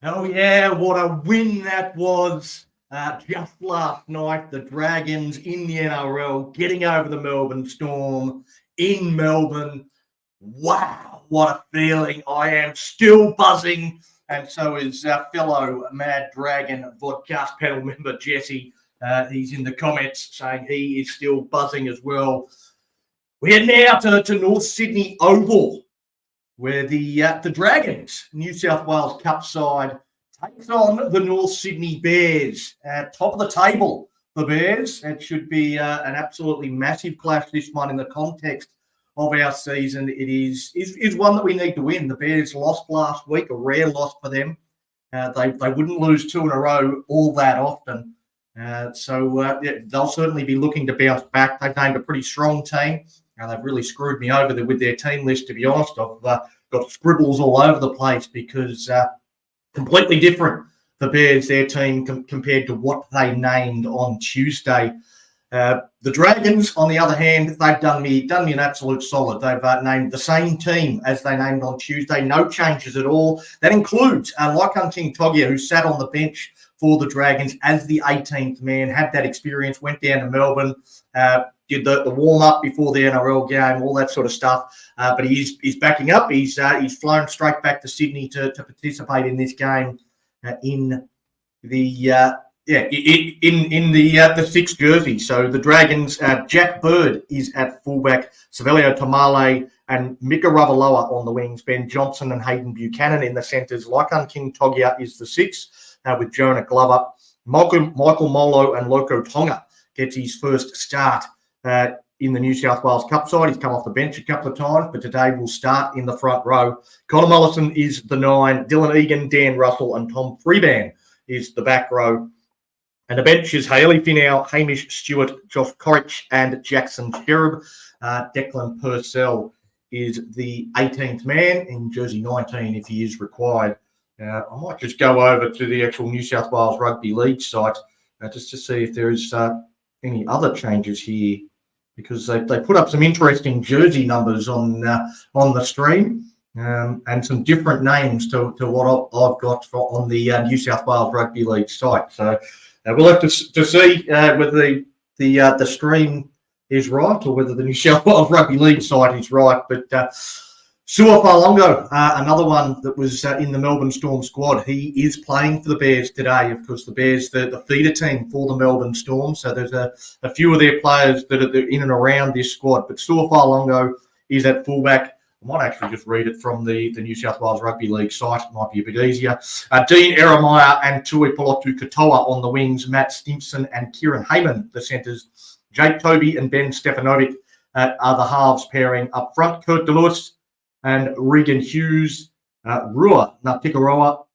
Oh, yeah, what a win that was. Just last night, the Dragons in the NRL getting over the Melbourne Storm in Melbourne. Wow, what a feeling. I am still buzzing, and so is fellow Mad Dragon podcast panel member Jesse. He's in the comments saying he is still buzzing as well. We're now to North Sydney Oval, where the Dragons, New South Wales Cup side, takes on the North Sydney Bears. Top of the table, the Bears. It should be an absolutely massive clash, this one, in the context of our season. It is one that we need to win. The Bears lost last week, a rare loss for them. They wouldn't lose two in a row all that often. So they'll certainly be looking to bounce back. They've named a pretty strong team. They've really screwed me over with their team list, to be honest. I've got scribbles all over the place because completely different, the Bears, their team, compared to what they named on Tuesday. The Dragons, on the other hand, they've done me an absolute solid. They've named the same team as they named on Tuesday. No changes at all. That includes Laikan King Togia, who sat on the bench for the Dragons as the 18th man, had that experience, went down to Melbourne, did the warm-up before the NRL game, all that sort of stuff. But he's backing up. He's flown straight back to Sydney to participate in this game in the sixth jersey. So the Dragons, Jack Bird is at fullback, Savelio Tamale and Mika Ravaloa on the wings, Ben Johnson and Hayden Buchanan in the centres. Laikan King Togia is the sixth, with Jonah Glover. Michael Molo and Loco Tonga gets his first start in the New South Wales Cup side. He's come off the bench a couple of times, but today will start in the front row. Connor Mollison is the 9. Dylan Egan, Dan Russell and Tom Freeban is the back row. And the bench is Hayley Finau, Hamish Stewart, Josh Corrich and Jackson Cherub. Declan Purcell is the 18th man in jersey 19 if he is required. I might just go over to the actual New South Wales Rugby League site just to see if there is any other changes here, because they put up some interesting jersey numbers on the stream and some different names to what I've got on the New South Wales Rugby League site. So we'll have to see whether the stream is right or whether the New South Wales Rugby League site is right. But Sua Falongo, another one that was in the Melbourne Storm squad. He is playing for the Bears today. Of course, the Bears, the feeder team for the Melbourne Storm. So there's a few of their players that are in and around this squad. But Sua Falongo is at fullback. I might actually just read it from the New South Wales Rugby League site. It might be a bit easier. Dean Eremaya and Tui Polotu Katoa on the wings. Matt Stimpson and Kieran Heyman, the centres. Jake Toby and Ben Stefanovic are the halves pairing up front. Kurt DeLewis and Regan Hughes. Rua Natikara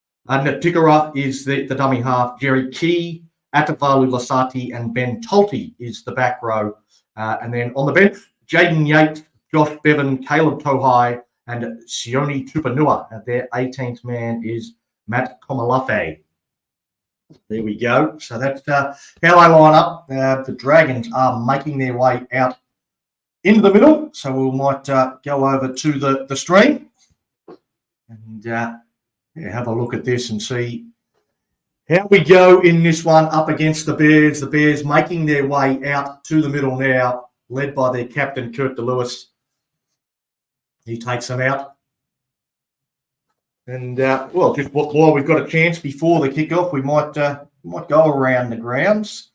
is the dummy half. Jerry Key, Atavalu Lasati and Ben Tolte is the back row. And then on the bench, Jaden Yates, Josh Bevan, Caleb Tohai and Sione Tupanua. Their 18th man is Matt Komalafe. There we go. So that's how they line up. The Dragons are making their way out into the middle. So we might go over to the stream and have a look at this and see how we go in this one up against the Bears. The Bears making their way out to the middle now, led by their captain, Kurt DeLewis. He takes them out. And, just while we've got a chance before the kickoff, we might go around the grounds.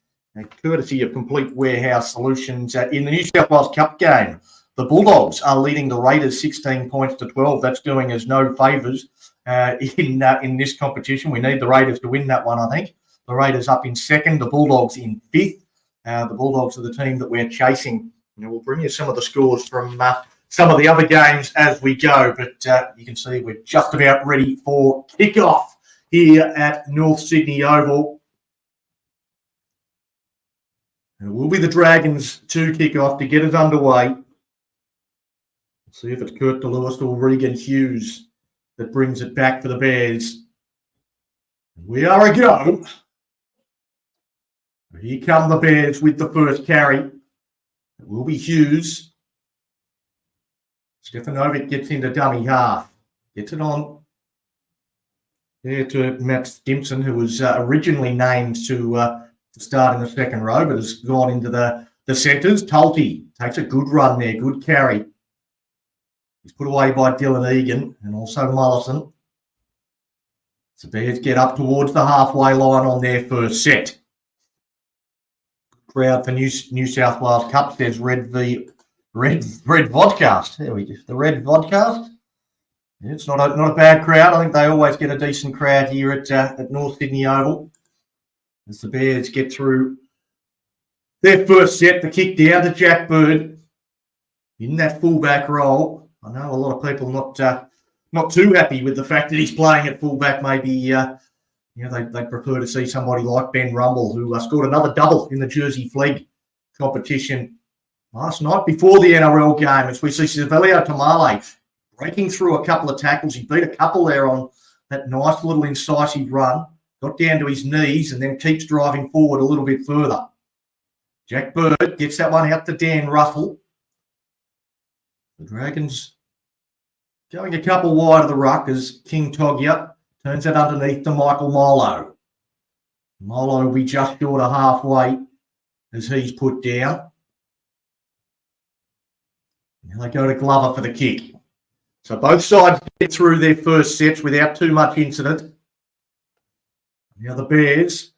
Courtesy of Complete Warehouse Solutions in the New South Wales Cup game. The Bulldogs are leading the Raiders 16 points to 12. That's doing us no favours in this competition. We need the Raiders to win that one, I think. The Raiders up in second, the Bulldogs in fifth. The Bulldogs are the team that we're chasing. We'll bring you some of the scores from some of the other games as we go, but you can see we're just about ready for kickoff here at North Sydney Oval. And it will be the Dragons to kick off to get us underway. Let's see if it's Kurt DeLewis or Regan Hughes that brings it back for the Bears. We are a go. Here come the Bears with the first carry. It will be Hughes. Stefanovic gets into dummy half. Gets it on. there to Matt Stimson, who was originally named to start in the second row, but has gone into the centres. Tulty takes a good run there, good carry. He's put away by Dylan Egan and also Mullison. So Bears get up towards the halfway line on their first set. Crowd for New South Wales Cup says Red Vodcast. There we go. The Red Vodcast. Yeah, it's not a bad crowd. I think they always get a decent crowd here at North Sydney Oval. As the Bears get through their first set, the kick down to Jack Bird in that fullback role. I know a lot of people not too happy with the fact that he's playing at fullback. Maybe they'd prefer to see somebody like Ben Rumble, who scored another double in the Jersey Flegg competition last night before the NRL game. As we see Savelio Tamale breaking through a couple of tackles. He beat a couple there on that nice little incisive run. Got down to his knees and then keeps driving forward a little bit further. Jack Bird gets that one out to Dan Russell. The Dragons going a couple wide of the ruck as King Togia turns it underneath to Michael Molo. Molo will be just short of halfway as he's put down. Now they go to Glover for the kick. So both sides get through their first sets without too much incident. Now the Bears,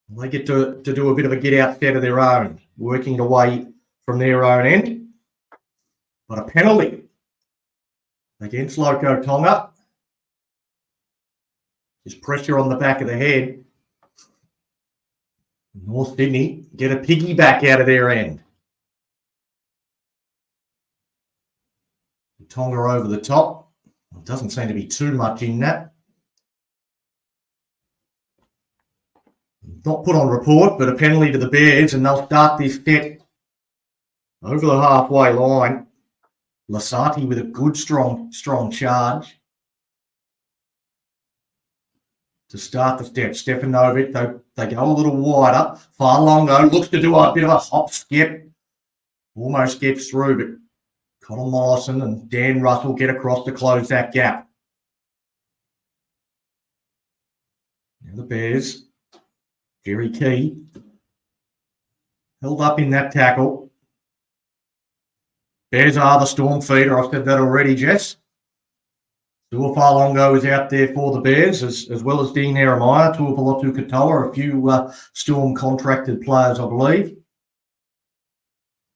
they get to do a bit of a get-out set of their own, working it away from their own end. But a penalty against Loco Tonga. There's pressure on the back of the head. North Sydney get a piggyback out of their end. Tonga over the top. It doesn't seem to be too much in that. Not put on report, but a penalty to the Bears, and they'll start this set over the halfway line. Lasati with a good, strong charge to start the set. Stefanovic, they go a little wider. Farlongo looks to do a bit of a hop skip. Almost gets through, but Connell Mollison and Dan Russell get across to close that gap. Now the Bears, Jerry Key, held up in that tackle. Bears are the storm feeder. I've said that already, Jess. Tua Farlongo is out there for the Bears, as well as Dean Eremaya, Tuapolotu Katoa, a few storm contracted players, I believe.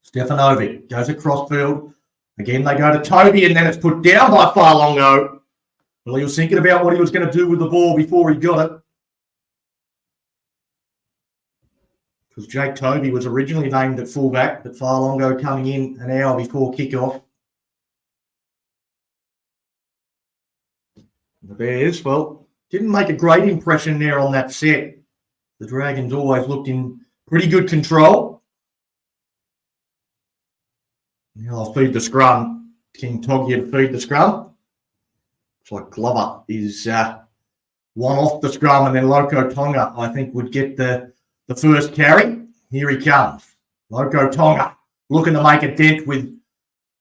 Stefanovic goes across field. Again, they go to Toby, and then it's put down by Farlongo. Well, he was thinking about what he was going to do with the ball before he got it. Because Jake Toby was originally named at fullback, but Farlongo coming in an hour before kickoff. The Bears, well, didn't make a great impression there on that set. The Dragons always looked in pretty good control. Now I'll feed the scrum. King Togia to feed the scrum. Looks like Glover is one off the scrum, and then Loco Tonga, I think, would get the first carry. Here he comes. Loco Tonga looking to make a dent with,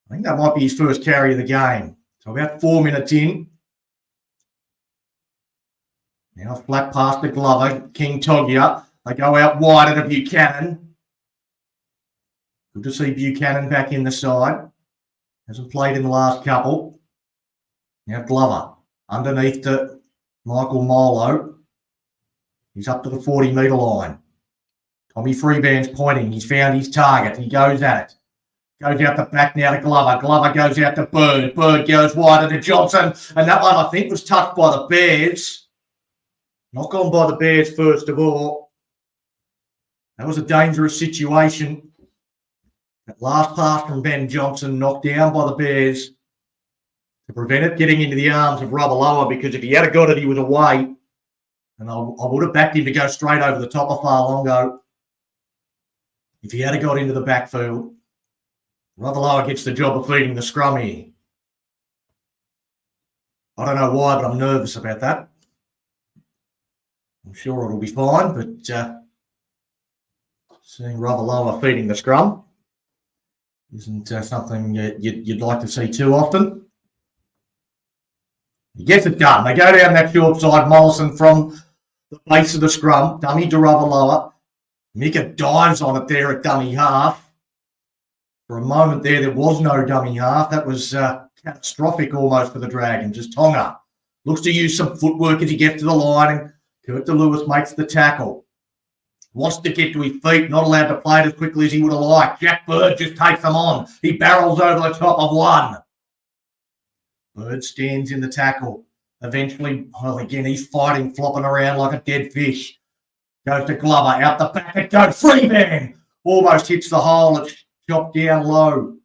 I think that might be his first carry of the game. So about 4 minutes in. Now flat past the Glover, King Togia. They go out wider to Buchanan. Good to see Buchanan back in the side. Hasn't played in the last couple. Now Glover underneath to Michael Molo. He's up to the 40-metre line. Tommy Freeban's pointing. He's found his target. He goes at it. Goes out the back now to Glover. Glover goes out to Bird. Bird goes wider to Johnson. And that one, I think, was touched by the Bears. Not gone by the Bears, first of all. That was a dangerous situation. That last pass from Ben Johnson knocked down by the Bears to prevent it getting into the arms of Ravaloa, because if he had got it, he was away. And I would have backed him to go straight over the top of Farlongo if he had got into the backfield. Ravaloa gets the job of feeding the scrum here. I don't know why, but I'm nervous about that. I'm sure it'll be fine, but seeing Ravaloa feeding the scrum isn't something you'd like to see too often. He gets it done. They go down that short side. Mollison from the base of the scrum. Dummy to Ravaloa. Mika dives on it there at dummy half. For a moment there was no dummy half. That was catastrophic almost for the Dragons. As Tonga looks to use some footwork as he gets to the line, and Kurt Lewis makes the tackle. Wants to get to his feet, not allowed to play it as quickly as he would have liked. Jack Bird just takes them on. He barrels over the top of one. Bird stands in the tackle. Eventually, well, again, he's fighting, flopping around like a dead fish. Goes to Glover, out the back it goes. Free man! Almost hits the hole. It's chopped down low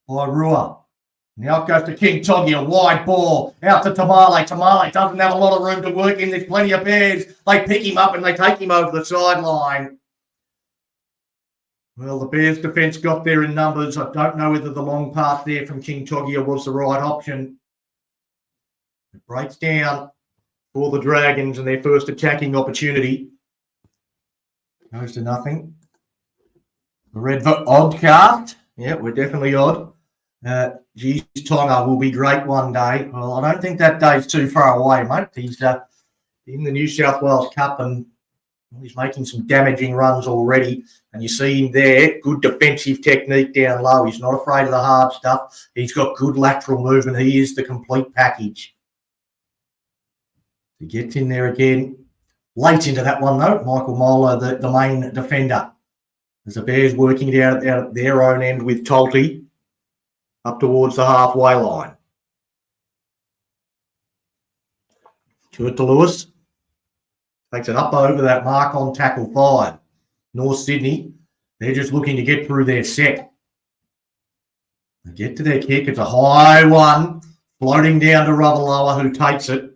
by Rua. Now it goes to King Toggy, a wide ball. Out to Tamale. Tamale doesn't have a lot of room to work in. There's plenty of pairs. They pick him up and they take him over the sideline. Well, the Bears' defence got there in numbers. I don't know whether the long pass there from King Togia was the right option. It breaks down for the Dragons and their first attacking opportunity. Goes to nothing. The red odd cast. Yeah, we're definitely odd. Geez, Tonga will be great one day. Well, I don't think that day's too far away, mate. He's in the New South Wales Cup and he's making some damaging runs already. And you see him there, good defensive technique down low. He's not afraid of the hard stuff. He's got good lateral movement. He is the complete package. He gets in there again. Late into that one, though, Michael Mola, the main defender. As the Bears working it out at their own end with Tolte up towards the halfway line. Kurt Lewis takes it up over that mark on tackle 5. North Sydney, they're just looking to get through their set. They get to their kick. It's a high one, floating down to Ravaloa, who takes it.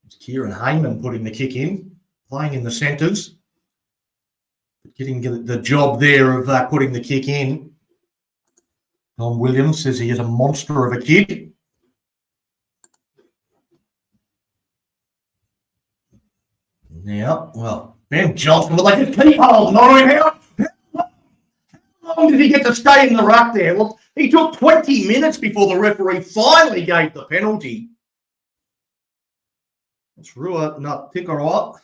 It's Kieran Heyman putting the kick in, playing in the centres. Getting the job there of putting the kick in. Don Williams says he is a monster of a kid. Now, well, Ben Johnson, will they just keep holding on him? How long did he get to stay in the ruck there? Well, he took 20 minutes before the referee finally gave the penalty. That's Rua, not think all right.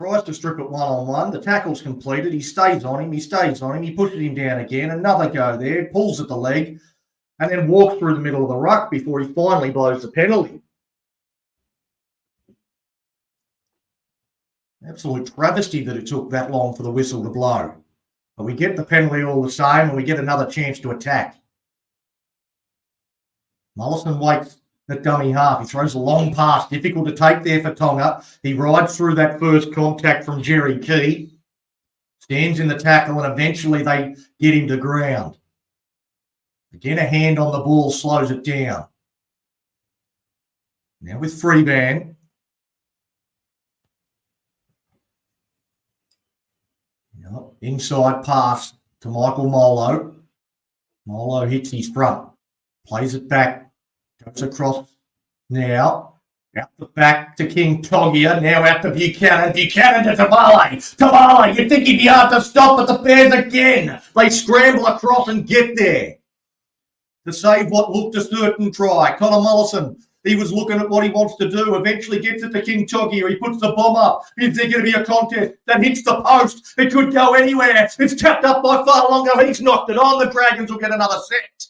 Tries to strip it one-on-one. The tackle's completed. He stays on him. He pushes him down again. Another go there. Pulls at the leg and then walks through the middle of the ruck before he finally blows the penalty. Absolute travesty that it took that long for the whistle to blow. But we get the penalty all the same and we get another chance to attack. Mollison waits at dummy half. He throws a long pass, difficult to take there for Tonga. He rides through that first contact from Jerry Key, stands in the tackle, and eventually they get him to ground. Again, a hand on the ball slows it down. Now with Freeman. Inside pass to Michael Molo. Molo hits his front, plays it back. Goes across now. Out the back to King Togia. Now out to Buchanan. Buchanan to Tamale. Tamale, you'd think he'd be hard to stop, but the Bears again. They scramble across and get there to save what looked a certain try. Connor Mollison, he was looking at what he wants to do. Eventually gets it to King Togia. He puts the bomb up. Is there going to be a contest that hits the post? It could go anywhere. It's tapped up by Farlongo. He's knocked it on. The Dragons will get another set.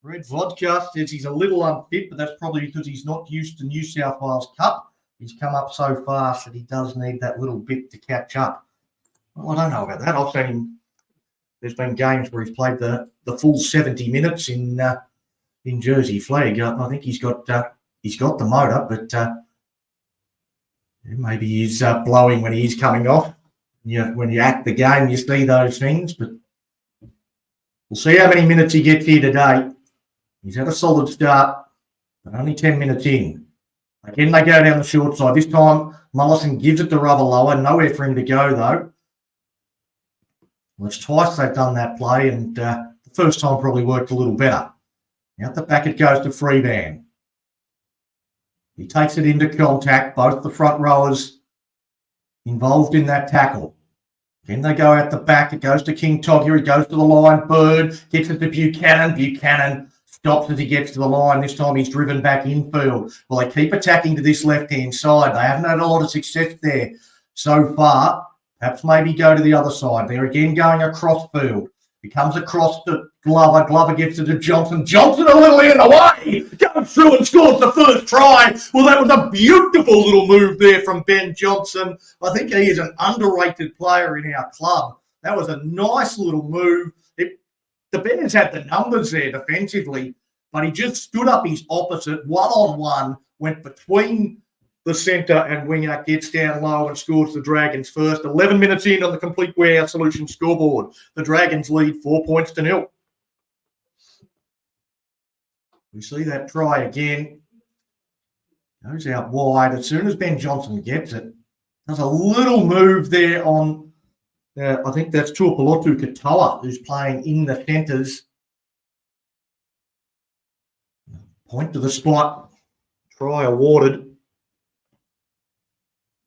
Red Vodka says he's a little unfit, but that's probably because he's not used to New South Wales Cup. He's come up so fast that he does need that little bit to catch up. Well, I don't know about that. I've seen him. There's been games where he's played the full 70 minutes in Jersey Flag. I think he's got the motor, but maybe he's blowing when he's coming off. When you act the game, you see those things. But we'll see how many minutes he gets here today. He's had a solid start, but only 10 minutes in. Again, they go down the short side. This time, Mollison gives it to Ravaloa. Nowhere for him to go, though. Well, it's twice they've done that play, and the first time probably worked a little better. Out the back it goes to Freeman. He takes it into contact. Both the front rowers involved in that tackle. Then they go out the back. It goes to King Togia. He goes to the line. Bird gets it to Buchanan. Buchanan stops as he gets to the line. This time he's driven back infield. Well, they keep attacking to this left-hand side. They haven't had a lot of success there so far. Perhaps maybe go to the other side. They're again going across field. He comes across to Glover. Glover gets it to Johnson. Johnson a little in away. Goes through and scores the first try. Well, that was a beautiful little move there from Ben Johnson. I think he is an underrated player in our club. That was a nice little move. The Bears had the numbers there defensively, but he just stood up his opposite, one-on-one, went between the centre and winger, gets down low and scores the Dragons first. 11 minutes in on the Complete Warehouse Solutions scoreboard. The Dragons lead 4-0. We see that try again. Goes out wide. As soon as Ben Johnson gets it, there's a little move there on, I think that's Tuapolotu Katoa, who's playing in the centres. Point to the spot. Try awarded.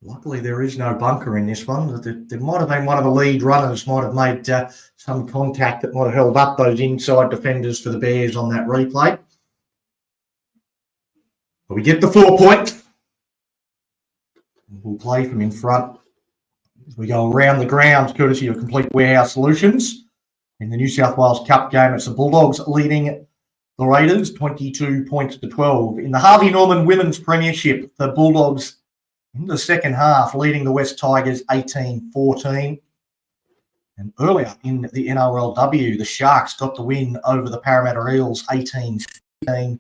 Luckily, there is no bunker in this one. There might have been one of the lead runners might have made some contact that might have held up those inside defenders for the Bears on that replay. But we get the 4 point. We'll play from in front as we go around the grounds, courtesy of Complete Warehouse Solutions. In the New South Wales Cup game, it's the Bulldogs leading the Raiders 22-12. In the Harvey Norman Women's Premiership, the Bulldogs in the second half, leading the West Tigers 18-14. And earlier in the NRLW, the Sharks got the win over the Parramatta Eels 18-15,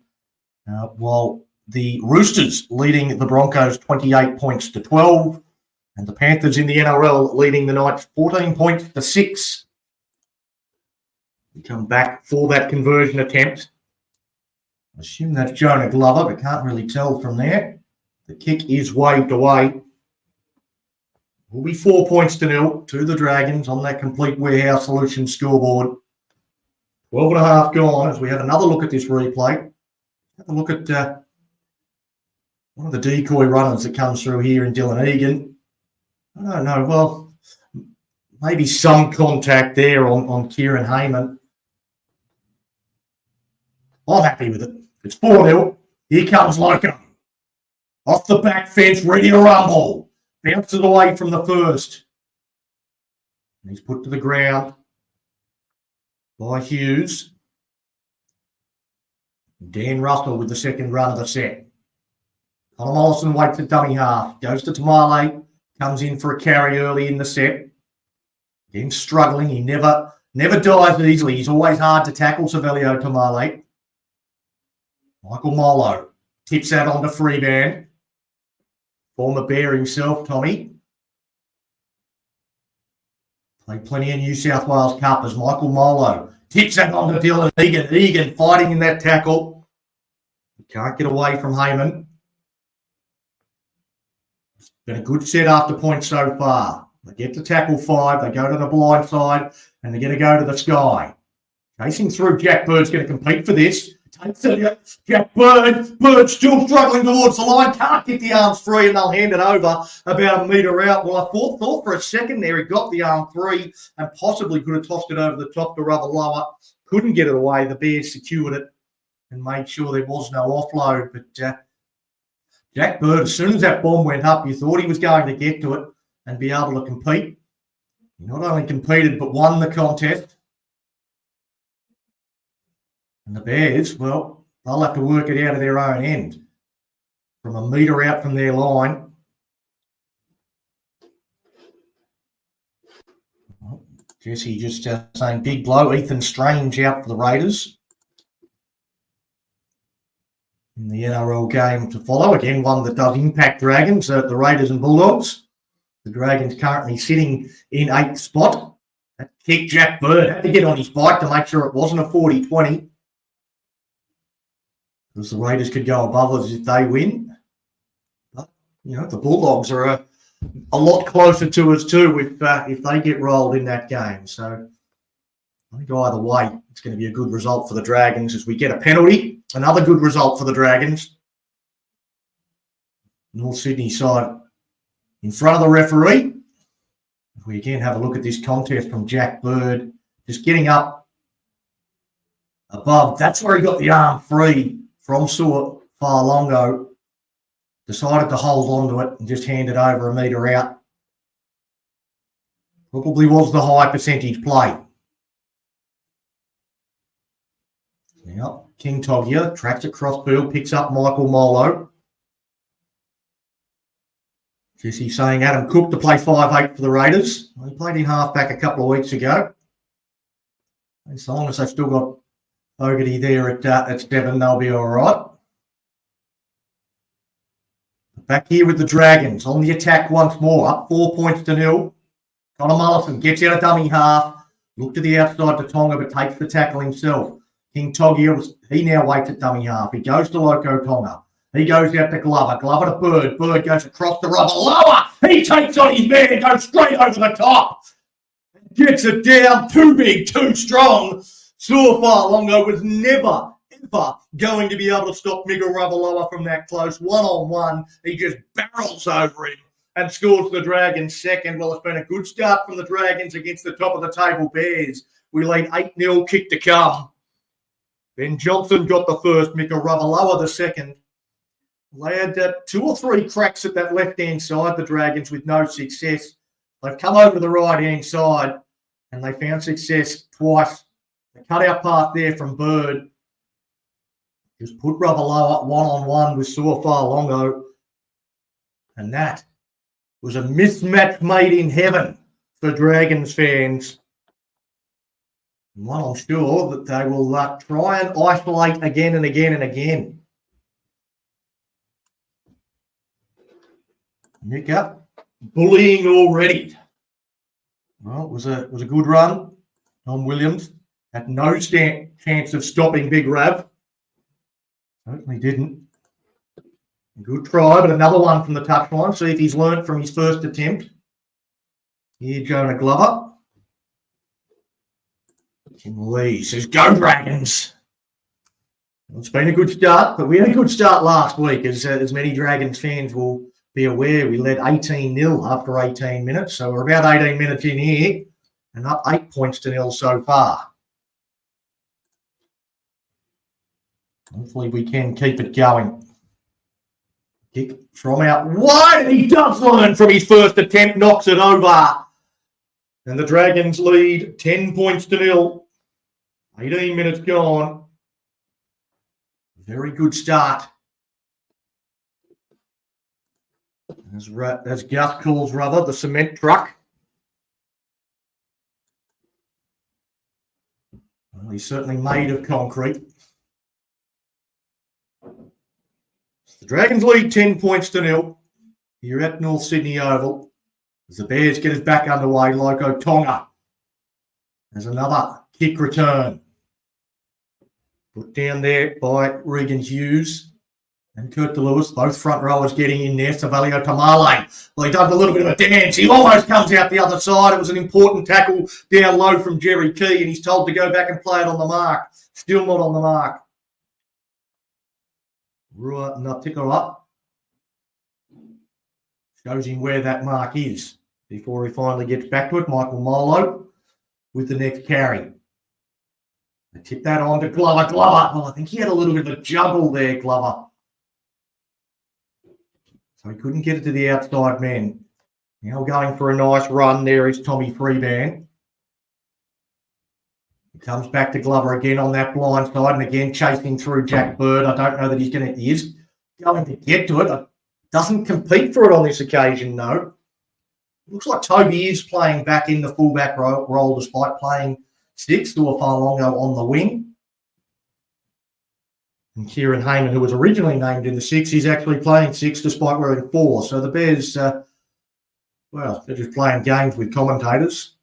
while the Roosters leading the Broncos 28-12. And the Panthers in the NRL leading the Knights 14-6. We come back for that conversion attempt. I assume that's Jonah Glover, but can't really tell from there. The kick is waved away. Will be 4-0 to the Dragons on that Complete Warehouse Solutions scoreboard. 12.5 gone as we have another look at this replay. Have a look at one of the decoy runners that comes through here in Dylan Egan. I don't know. Well, maybe some contact there on Kieran Heyman. I'm happy with it. It's 4-0. Here comes Loco. Off the back fence, ready to rumble. Bounces away from the first. And he's put to the ground by Hughes. Dan Russell with the second run of the set. Connor Mollison waits at dummy half. Goes to Tamale. Comes in for a carry early in the set. Again, struggling. He never dies easily. He's always hard to tackle, Savelio Tamale. Michael Molo tips that onto Freeman. Former Bear himself, Tommy. Played plenty of New South Wales Cup as Michael Molo tips that onto Dylan Egan. Egan fighting in that tackle. He can't get away from Heyman. It's been a good set after points so far. They get to tackle 5. They go to the blind side and they're going to go to the sky. Chasing through, Jack Bird's going to compete for this. Takes it, Jack Bird. Bird still struggling towards the line. Can't get the arms free and they'll hand it over about a metre out. Well, I thought for a second there he got the arm free and possibly could have tossed it over the top to Ravaloa. Couldn't get it away. The Bears secured it and made sure there was no offload. But Jack Bird, as soon as that bomb went up, you thought he was going to get to it and be able to compete. He not only competed but won the contest. And the Bears, well, they'll have to work it out of their own end. From a metre out from their line. Well, Jesse just saying big blow. Ethan Strange out for the Raiders. In the NRL game to follow. Again, one that does impact Dragons, the Raiders and Bulldogs. The Dragons currently sitting in 8th spot. That kick, Jack Bird had to get on his bike to make sure it wasn't a 40-20. Because the Raiders could go above us if they win. But, you know, the Bulldogs are a lot closer to us too if they get rolled in that game. So I think either way, it's going to be a good result for the Dragons as we get a penalty. Another good result for the Dragons. North Sydney side in front of the referee. We again have a look at this contest from Jack Bird, just getting up above. That's where he got the arm free from Suo Farlongo. Decided to hold on to it and just hand it over a metre out. Probably was the high percentage play. Now, King Togia tracks across field, picks up Michael Molo. Jesse saying Adam Cook to play 5'8" for the Raiders. He played in halfback a couple of weeks ago. As long as they've still got Fogarty there at 7, they'll be all right. Back here with the Dragons on the attack once more, up 4 points to 0. Connor Mullison gets out a dummy half. Look to the outside to Tonga, but takes the tackle himself. King Togia, he now waits at dummy half. He goes to Loco Tonga. He goes out to Glover. Glover to Bird. Bird goes across the rubber. Lower. He takes on his man and goes straight over the top. Gets it down. Too big, too strong. Suo Farlongo was never, ever going to be able to stop Mika Ravaloa from that close. One-on-one. He just barrels over him and scores the Dragons second. Well, it's been a good start from the Dragons against the top of the table Bears. We lead 8-0, kick to come. Ben Johnson got the first, Mika Ravaloa the second. They had 2 or 3 cracks at that left-hand side, the Dragons, with no success. They've come over to the right-hand side, and they found success twice. The cut-out path there from Bird just put Ravaloa one-on-one with Suo Farlongo, and that was a mismatch made in heaven for Dragons fans. One I'm sure that they will try and isolate again and again and again. Mika bullying already. Well, it was a good run. Tom Williams had no chance of stopping Big Rav. Certainly didn't. Good try, but another one from the touchline. See if he's learnt from his first attempt. Here, Jonah Glover. Tim Lee says, "Go Dragons!" It's been a good start, but we had a good start last week, as many Dragons fans will be aware. We led 18-0 after 18 minutes, so we're about 18 minutes in here and up 8 points to 0 so far. Hopefully we can keep it going. Kick from out wide, and he does learn from his first attempt, knocks it over. And the Dragons lead 10 points to 0. 18 minutes gone. Very good start. As Gus calls, rather, the cement truck. Well, he's certainly made of concrete. The Dragons lead 10 points to 0. Here at North Sydney Oval. As the Bears get us back underway, Loco Tonga. There's another kick return. Put down there by Regan Hughes and Kurt DeLewis. Both front rowers getting in there. Savalio Tamale. Well, he does a little bit of a dance. He almost comes out the other side. It was an important tackle down low from Jerry Key, and he's told to go back and play it on the mark. Still not on the mark. Right, now tick her up. Shows him where that mark is before he finally gets back to it. Michael Molo with the next carry. They tip that on to Glover. Glover. Well, I think he had a little bit of a juggle there, Glover. So he couldn't get it to the outside man. Now going for a nice run there is Tommy Freeban. He comes back to Glover again on that blind side and again chasing through Jack Bird. I don't know that he is going to get to it. Doesn't compete for it on this occasion, no. Looks like Toby is playing back in the fullback role despite playing 6 to a Farlongo on the wing. And Kieran Heyman, who was originally named in the 6, he's actually playing 6 despite wearing 4. So the Bears, well, they're just playing games with commentators.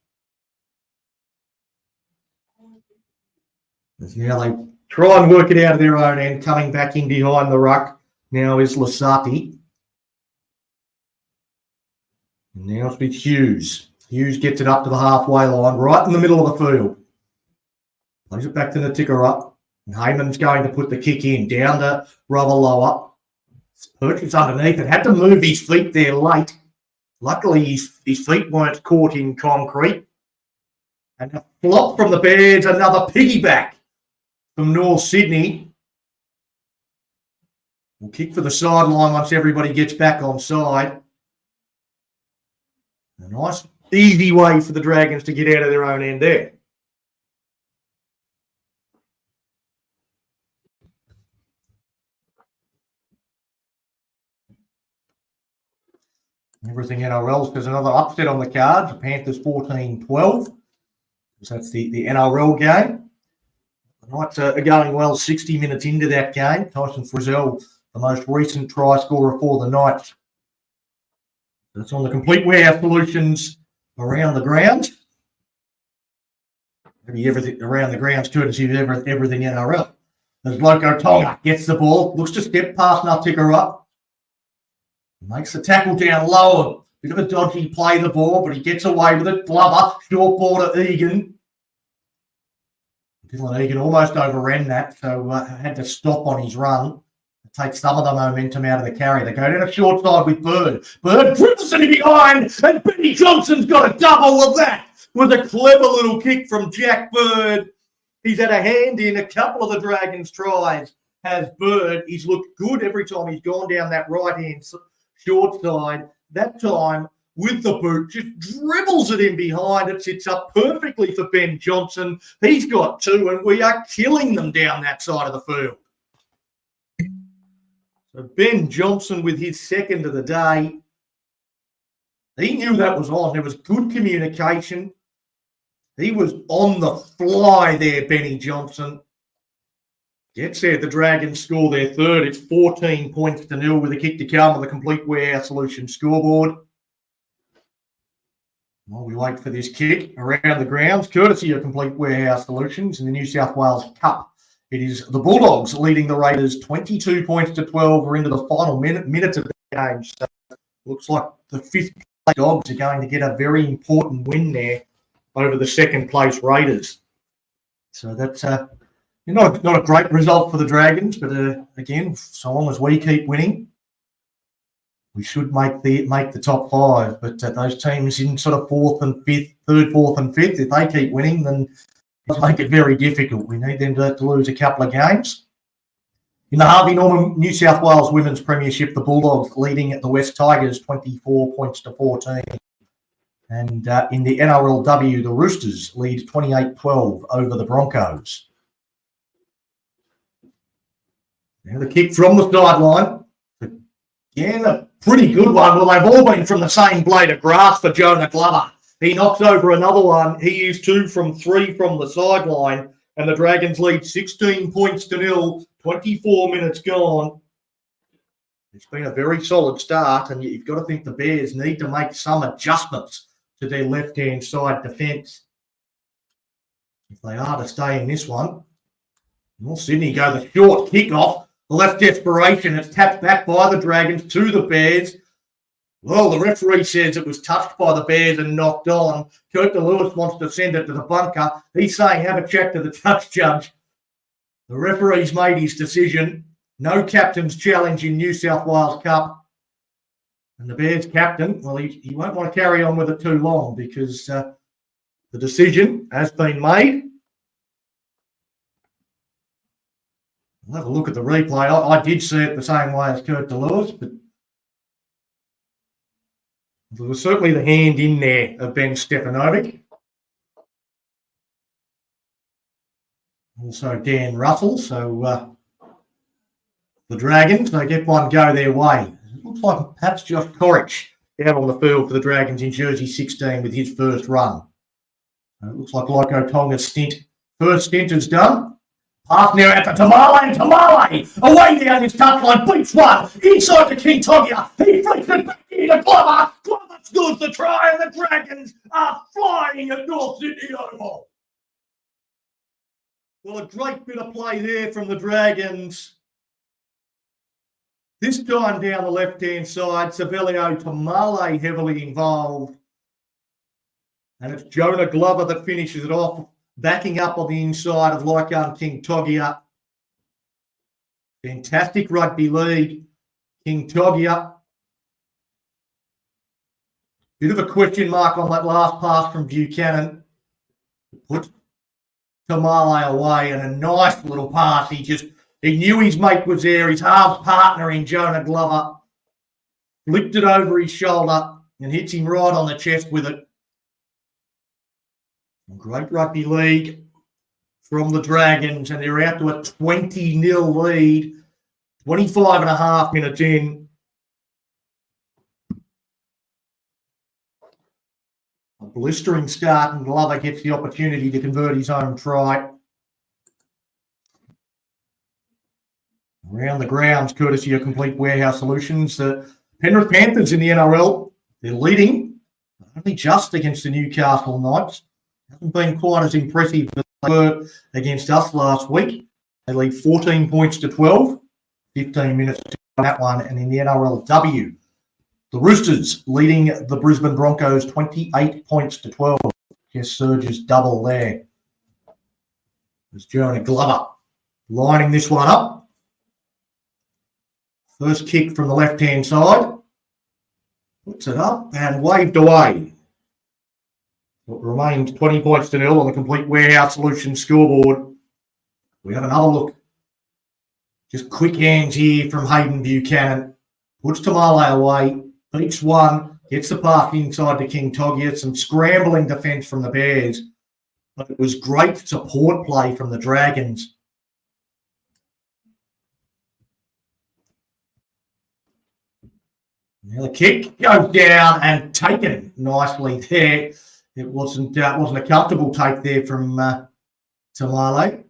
As now they try and work it out of their own end. Coming back in behind the ruck now is Lasati. And now it's with Hughes. Hughes gets it up to the halfway line, right in the middle of the field. Plays it back to the ticker up. And Heyman's going to put the kick in. Down to Ravaloa. Perkins underneath it. Had to move his feet there late. Luckily, his feet weren't caught in concrete. And a flop from the Bears, another piggyback from North Sydney. We'll kick for the sideline once everybody gets back on side. A nice, easy way for the Dragons to get out of their own end there. Everything NRL, there's another upset on the cards. The Panthers 14-12. So that's the NRL game. The Knights are going well 60 minutes into that game. Tyson Frizzell, the most recent try scorer for the Knights. That's on the Complete Warehouse Solutions around the ground. Maybe everything around the grounds courtesy of everything NRL. As Loco Tonga gets the ball, looks to step past Nutticker up. Makes the tackle down low. Bit of a dodgy play the ball, but he gets away with it. Glover, short ball to Egan. Dylan Egan almost overran that, so had to stop on his run. Take some of the momentum out of the carry. They go down a short side with Bird. Bird dribbles it behind, and Benny Johnson's got a double of that with a clever little kick from Jack Bird. He's had a hand in a couple of the Dragons' tries. Has Bird. He's looked good every time he's gone down that right-hand short side. That time, with the boot, just dribbles it in behind. It sits up perfectly for Ben Johnson. He's got two, and we are killing them down that side of the field. So Ben Johnson with his second of the day. He knew that was on. There was good communication. He was on the fly there, Benny Johnson. Gets there, the Dragons score their third. It's 14 points to nil with a kick to come on the Complete Warehouse Solutions scoreboard. While we wait for this kick around the grounds, courtesy of Complete Warehouse Solutions in the New South Wales Cup. It is the Bulldogs leading the Raiders 22 points to 12. We're into the final minutes of the game. So looks like the fifth place Dogs are going to get a very important win there over the second place Raiders. So that's not a great result for the Dragons, but again, so long as we keep winning, we should make the top five. But those teams in sort of third, fourth, and fifth, if they keep winning, then it'll make it very difficult. We need them to lose a couple of games. In the Harvey Norman New South Wales Women's Premiership, the Bulldogs leading at the West Tigers 24 points to 14. And in the NRLW, the Roosters lead 28-12 over the Broncos. Now the kick from the sideline. Again, a pretty good one. Well, they've all been from the same blade of grass for Jonah Glover. He knocks over another one. He is 2 from 3 from the sideline. And the Dragons lead 16 points to nil. 24 minutes gone. It's been a very solid start. And you've got to think the Bears need to make some adjustments to their left-hand side defence if they are to stay in this one. North Sydney go the short kick-off. The left desperation. It's tapped back by the Dragons to the Bears. Well, the referee says it was touched by the Bears and knocked on. Kurt Lewis wants to send it to the bunker. He's saying, have a check to the touch judge. The referee's made his decision. No captain's challenge in New South Wales Cup. And the Bears captain, well, he won't want to carry on with it too long because the decision has been made. We'll have a look at the replay. I did see it the same way as Kurt Lewis, but there was certainly the hand in there of Ben Stefanovic. Also Dan Russell. So the Dragons, they get one go their way. It looks like perhaps Josh Corrich out on the field for the Dragons in jersey 16 with his first run. It looks like Loco Tonga's first stint is done. Pass now out to Tamale, and Tamale away down his touchline, beats one, inside to King Togia. He flicks it back into Glover. Glover scores the try, and the Dragons are flying at North Sydney Oval. Well, a great bit of play there from the Dragons. This time down the left-hand side, Savelio Tamale heavily involved. And it's Jonah Glover that finishes it off. Backing up on the inside of Lycan King Togia. Fantastic rugby league. King Togia Bit of a question mark on that last pass from Buchanan. Put Tamale away, and a nice little pass. He knew his mate was there. His half partner in Jonah Glover flipped it over his shoulder and hits him right on the chest with it. Great rugby league from the Dragons, and they're out to a 20-0 lead, 25 and a half minutes in. A blistering start, and Glover gets the opportunity to convert his own try. Around the grounds, courtesy of Complete Warehouse Solutions, the Penrith Panthers in the NRL, they're leading, only just against the Newcastle Knights. Hasn't been quite as impressive as they were against us last week. They lead 14 points to 12, 15 minutes to that one, and in the NRLW, the Roosters leading the Brisbane Broncos 28 points to 12. Just Surge's double there. There's Jonah Glover lining this one up. First kick from the left-hand side. Puts it up and waved away. It remains 20 points to 0 on the Complete Warehouse Solutions scoreboard. We have another look. Just quick hands here from Hayden Buchanan. Puts Tamale away. Beats one, gets the pass inside to King Togia. Some scrambling defence from the Bears. But it was great support play from the Dragons. Now the kick goes down and taken nicely there. It wasn't a comfortable take there from Tamale.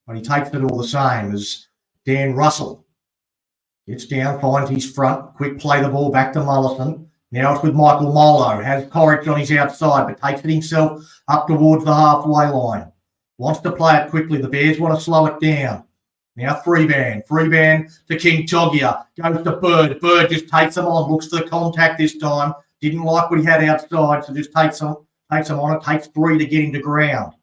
But he takes it all the same as Dan Russell gets down, finds his front, quick play the ball back to Mullison. Now it's with Michael Molo, has Corrick on his outside, but takes it himself up towards the halfway line. Wants to play it quickly. The Bears want to slow it down. Now Freeban to King Togia, goes to Bird. Bird just takes him on, looks for the contact this time. Didn't like what he had outside, so just takes him on. It takes three to get him to ground.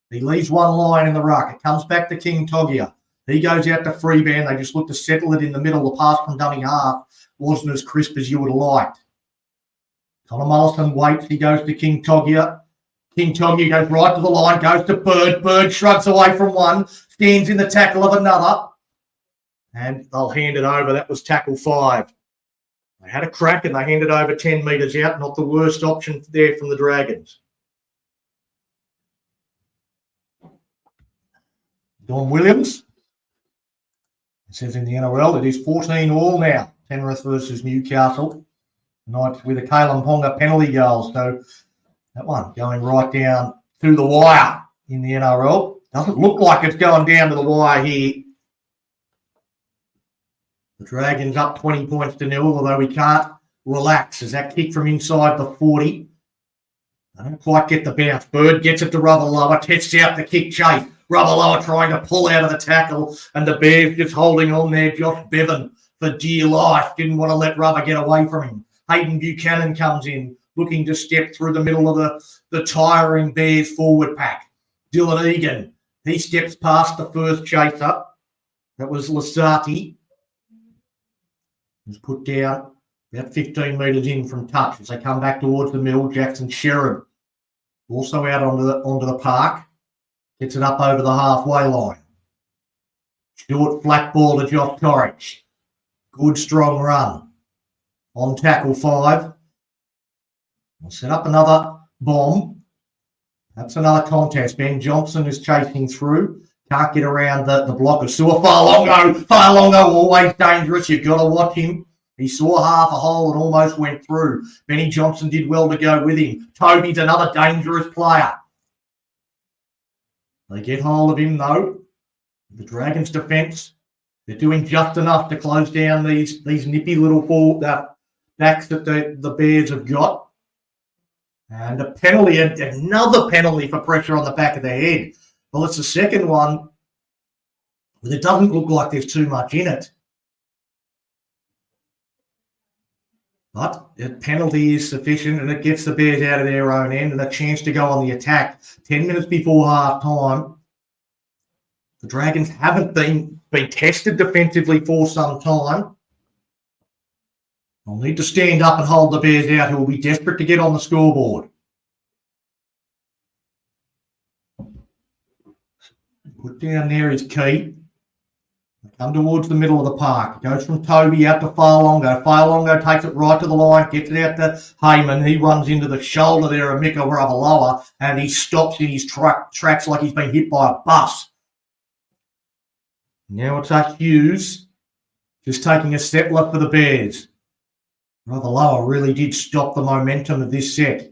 He leaves one line in the ruck. It comes back to King Togia. He goes out to Freeban. They just look to settle it in the middle. The pass from dummy half wasn't as crisp as you would have liked. Connor Mullison waits. He goes to King Togia. King Togia goes right to the line, goes to Bird. Bird shrugs away from one, stands in the tackle of another. And they'll hand it over. That was tackle 5. They had a crack and they handed over 10 metres out. Not the worst option there from the Dragons. Don Williams. It says in the NRL, it is 14 all now. Penrith versus Newcastle. Knights with a Kalen Ponga penalty goal. So that one going right down to the wire in the NRL. Doesn't look like it's going down to the wire here. The Dragons up 20 points to 0, although we can't relax as that kick from inside the 40. They don't quite get the bounce. Bird gets it to Ravaloa, tests out the kick chase. Ravaloa trying to pull out of the tackle, and the Bears just holding on there. Josh Bevan, for dear life, didn't want to let Rubber get away from him. Hayden Buchanan comes in, looking to step through the middle of the tiring Bears forward pack. Dylan Egan, he steps past the first chaser. That was Lasati. Was put down about 15 metres in from touch as they come back towards the middle. Jackson Sherrod also out onto the park. Gets it up over the halfway line. Short flat ball to Josh Torrich. Good strong run. On tackle 5. We'll set up another bomb. That's another contest. Ben Johnson is chasing through. Can't get around the block of Sua Farlongo, always dangerous. You've got to watch him. He saw half a hole and almost went through. Benny Johnson did well to go with him. Toby's another dangerous player. They get hold of him, though. The Dragons' defence, they're doing just enough to close down these nippy little backs that the Bears have got. And a penalty, another penalty for pressure on the back of the head. Well, it's the second one, but it doesn't look like there's too much in it. But the penalty is sufficient and it gets the Bears out of their own end and a chance to go on the attack. 10 minutes before half time. The Dragons haven't been tested defensively for some time. They'll need to stand up and hold the Bears out, who will be desperate to get on the scoreboard. Put down there is key. They come towards the middle of the park. It goes from Toby out to Farlongo. Farlongo takes it right to the line, gets it out to Heyman. He runs into the shoulder there of Mika Ravaloa, and he stops in his tracks like he's been hit by a bus. Now it's Hughes, just taking a step left for the Bears. Ravaloa really did stop the momentum of this set.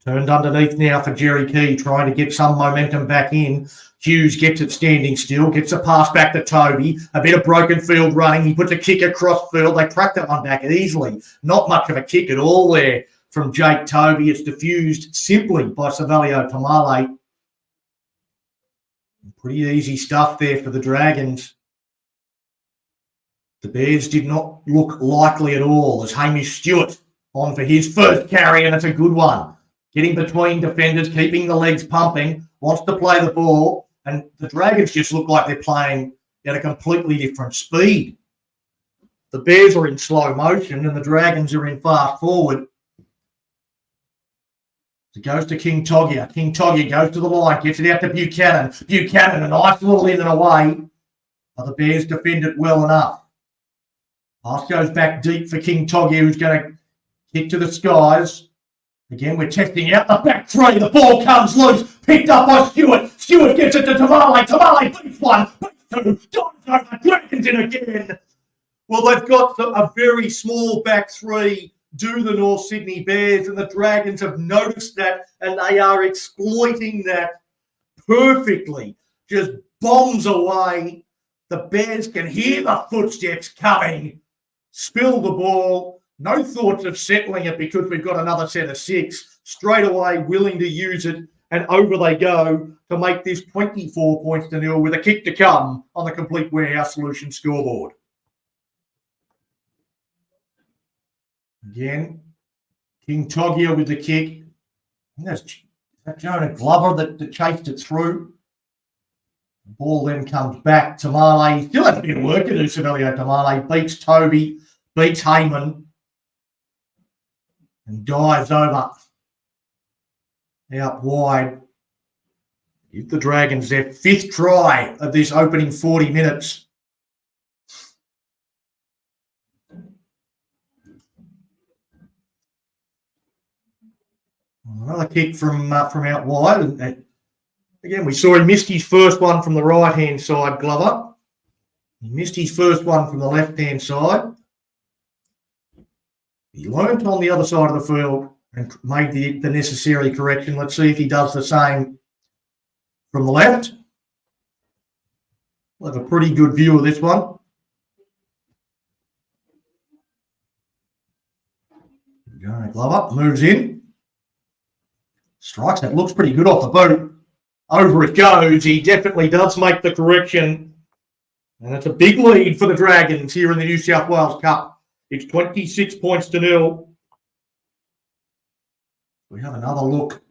Turned underneath now for Jerry Key, trying to get some momentum back in. Hughes gets it standing still, gets a pass back to Toby. A bit of broken field running. He puts a kick across field. They track that one back easily. Not much of a kick at all there from Jake Toby. It's diffused simply by Savelio Tamale. Pretty easy stuff there for the Dragons. The Bears did not look likely at all as Hamish Stewart on for his first carry, and it's a good one. Getting between defenders, keeping the legs pumping, wants to play the ball, and the Dragons just look like they're playing at a completely different speed. The Bears are in slow motion and the Dragons are in fast forward. It goes to King Togia. King Togia goes to the line, gets it out to Buchanan. Buchanan, a nice little in and away, but the Bears defend it well enough. Pass goes back deep for King Togia, who's going to kick to the skies. Again, we're testing out the back three. The ball comes loose. Picked up by Stewart. Stewart gets it to Tamale. Tamale beats one. Beats two. Dives over. Dragons in again. Well, they've got a very small back three. Do the North Sydney Bears, and the Dragons have noticed that, and they are exploiting that perfectly. Just bombs away. The Bears can hear the footsteps coming. Spill the ball. No thoughts of settling it because we've got another set of six. Straight away, willing to use it, and over they go to make this 24 points to nil with a kick to come on the Complete Warehouse Solutions scoreboard. Again, King Togia with the kick. That's Jonah Glover that chased it through. The ball then comes back. Tamale still has a bit of work to do. Savelio Tamale beats Toby, beats Heyman, and dives over out wide. Give the Dragons their fifth try of this opening 40 minutes. Another kick from out wide. And again, we saw he missed his first one from the right-hand side, Glover. He missed his first one from the left-hand side. He learnt on the other side of the field and made the necessary correction. Let's see if he does the same from the left. We'll have a pretty good view of this one. Glover moves in. Strikes that. Looks pretty good off the boot. Over it goes. He definitely does make the correction. And it's a big lead for the Dragons here in the New South Wales Cup. It's 26 points to nil. We have another look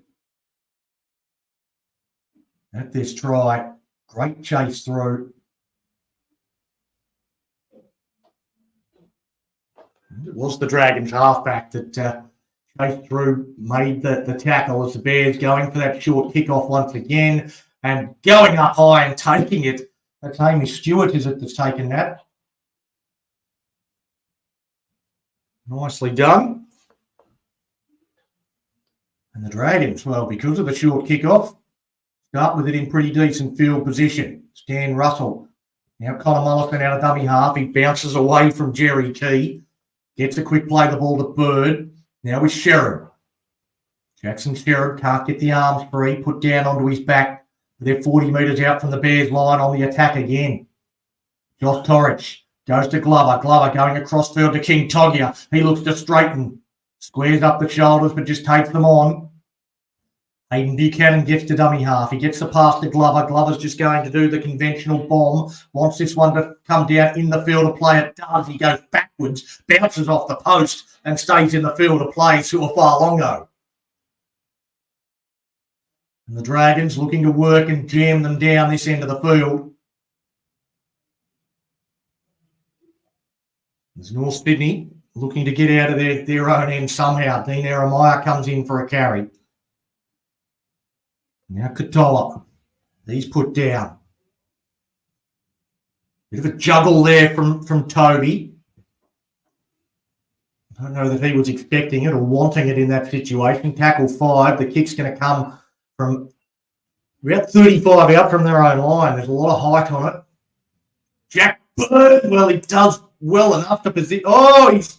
at this try. Great chase through. It was the Dragons halfback that chased through, made the tackle as the Bears going for that short kickoff once again and going up high and taking it. That's Hamish Stewart, is it, that's taken that? Nicely done. And the Dragons, well, because of the short kickoff, start with it in pretty decent field position. Stan Russell. Now Connor Mullison out of dummy half. He bounces away from Jerry Key. Gets a quick play the ball to Bird. Now with Sherrod. Jackson Sherrod can't get the arms free. Put down onto his back. They're 40 metres out from the Bears line on the attack again. Josh Torrich. Goes to Glover. Glover going across field to King Togia. He looks to straighten. Squares up the shoulders, but just takes them on. Hayden Buchanan gets to dummy half. He gets the pass to Glover. Glover's just going to do the conventional bomb. Wants this one to come down in the field of play. It does. He goes backwards, bounces off the post, and stays in the field of play to Farlongo. And the Dragons looking to work and jam them down this end of the field. There's North Sydney looking to get out of their own end somehow. Dean Eremaya comes in for a carry. Now Katoa. He's put down. Bit of a juggle there from Toby. I don't know that he was expecting it or wanting it in that situation. Tackle 5. The kick's going to come from about 35 out from their own line. There's a lot of height on it. Jack Bird, well, he does well enough to position. Oh, he's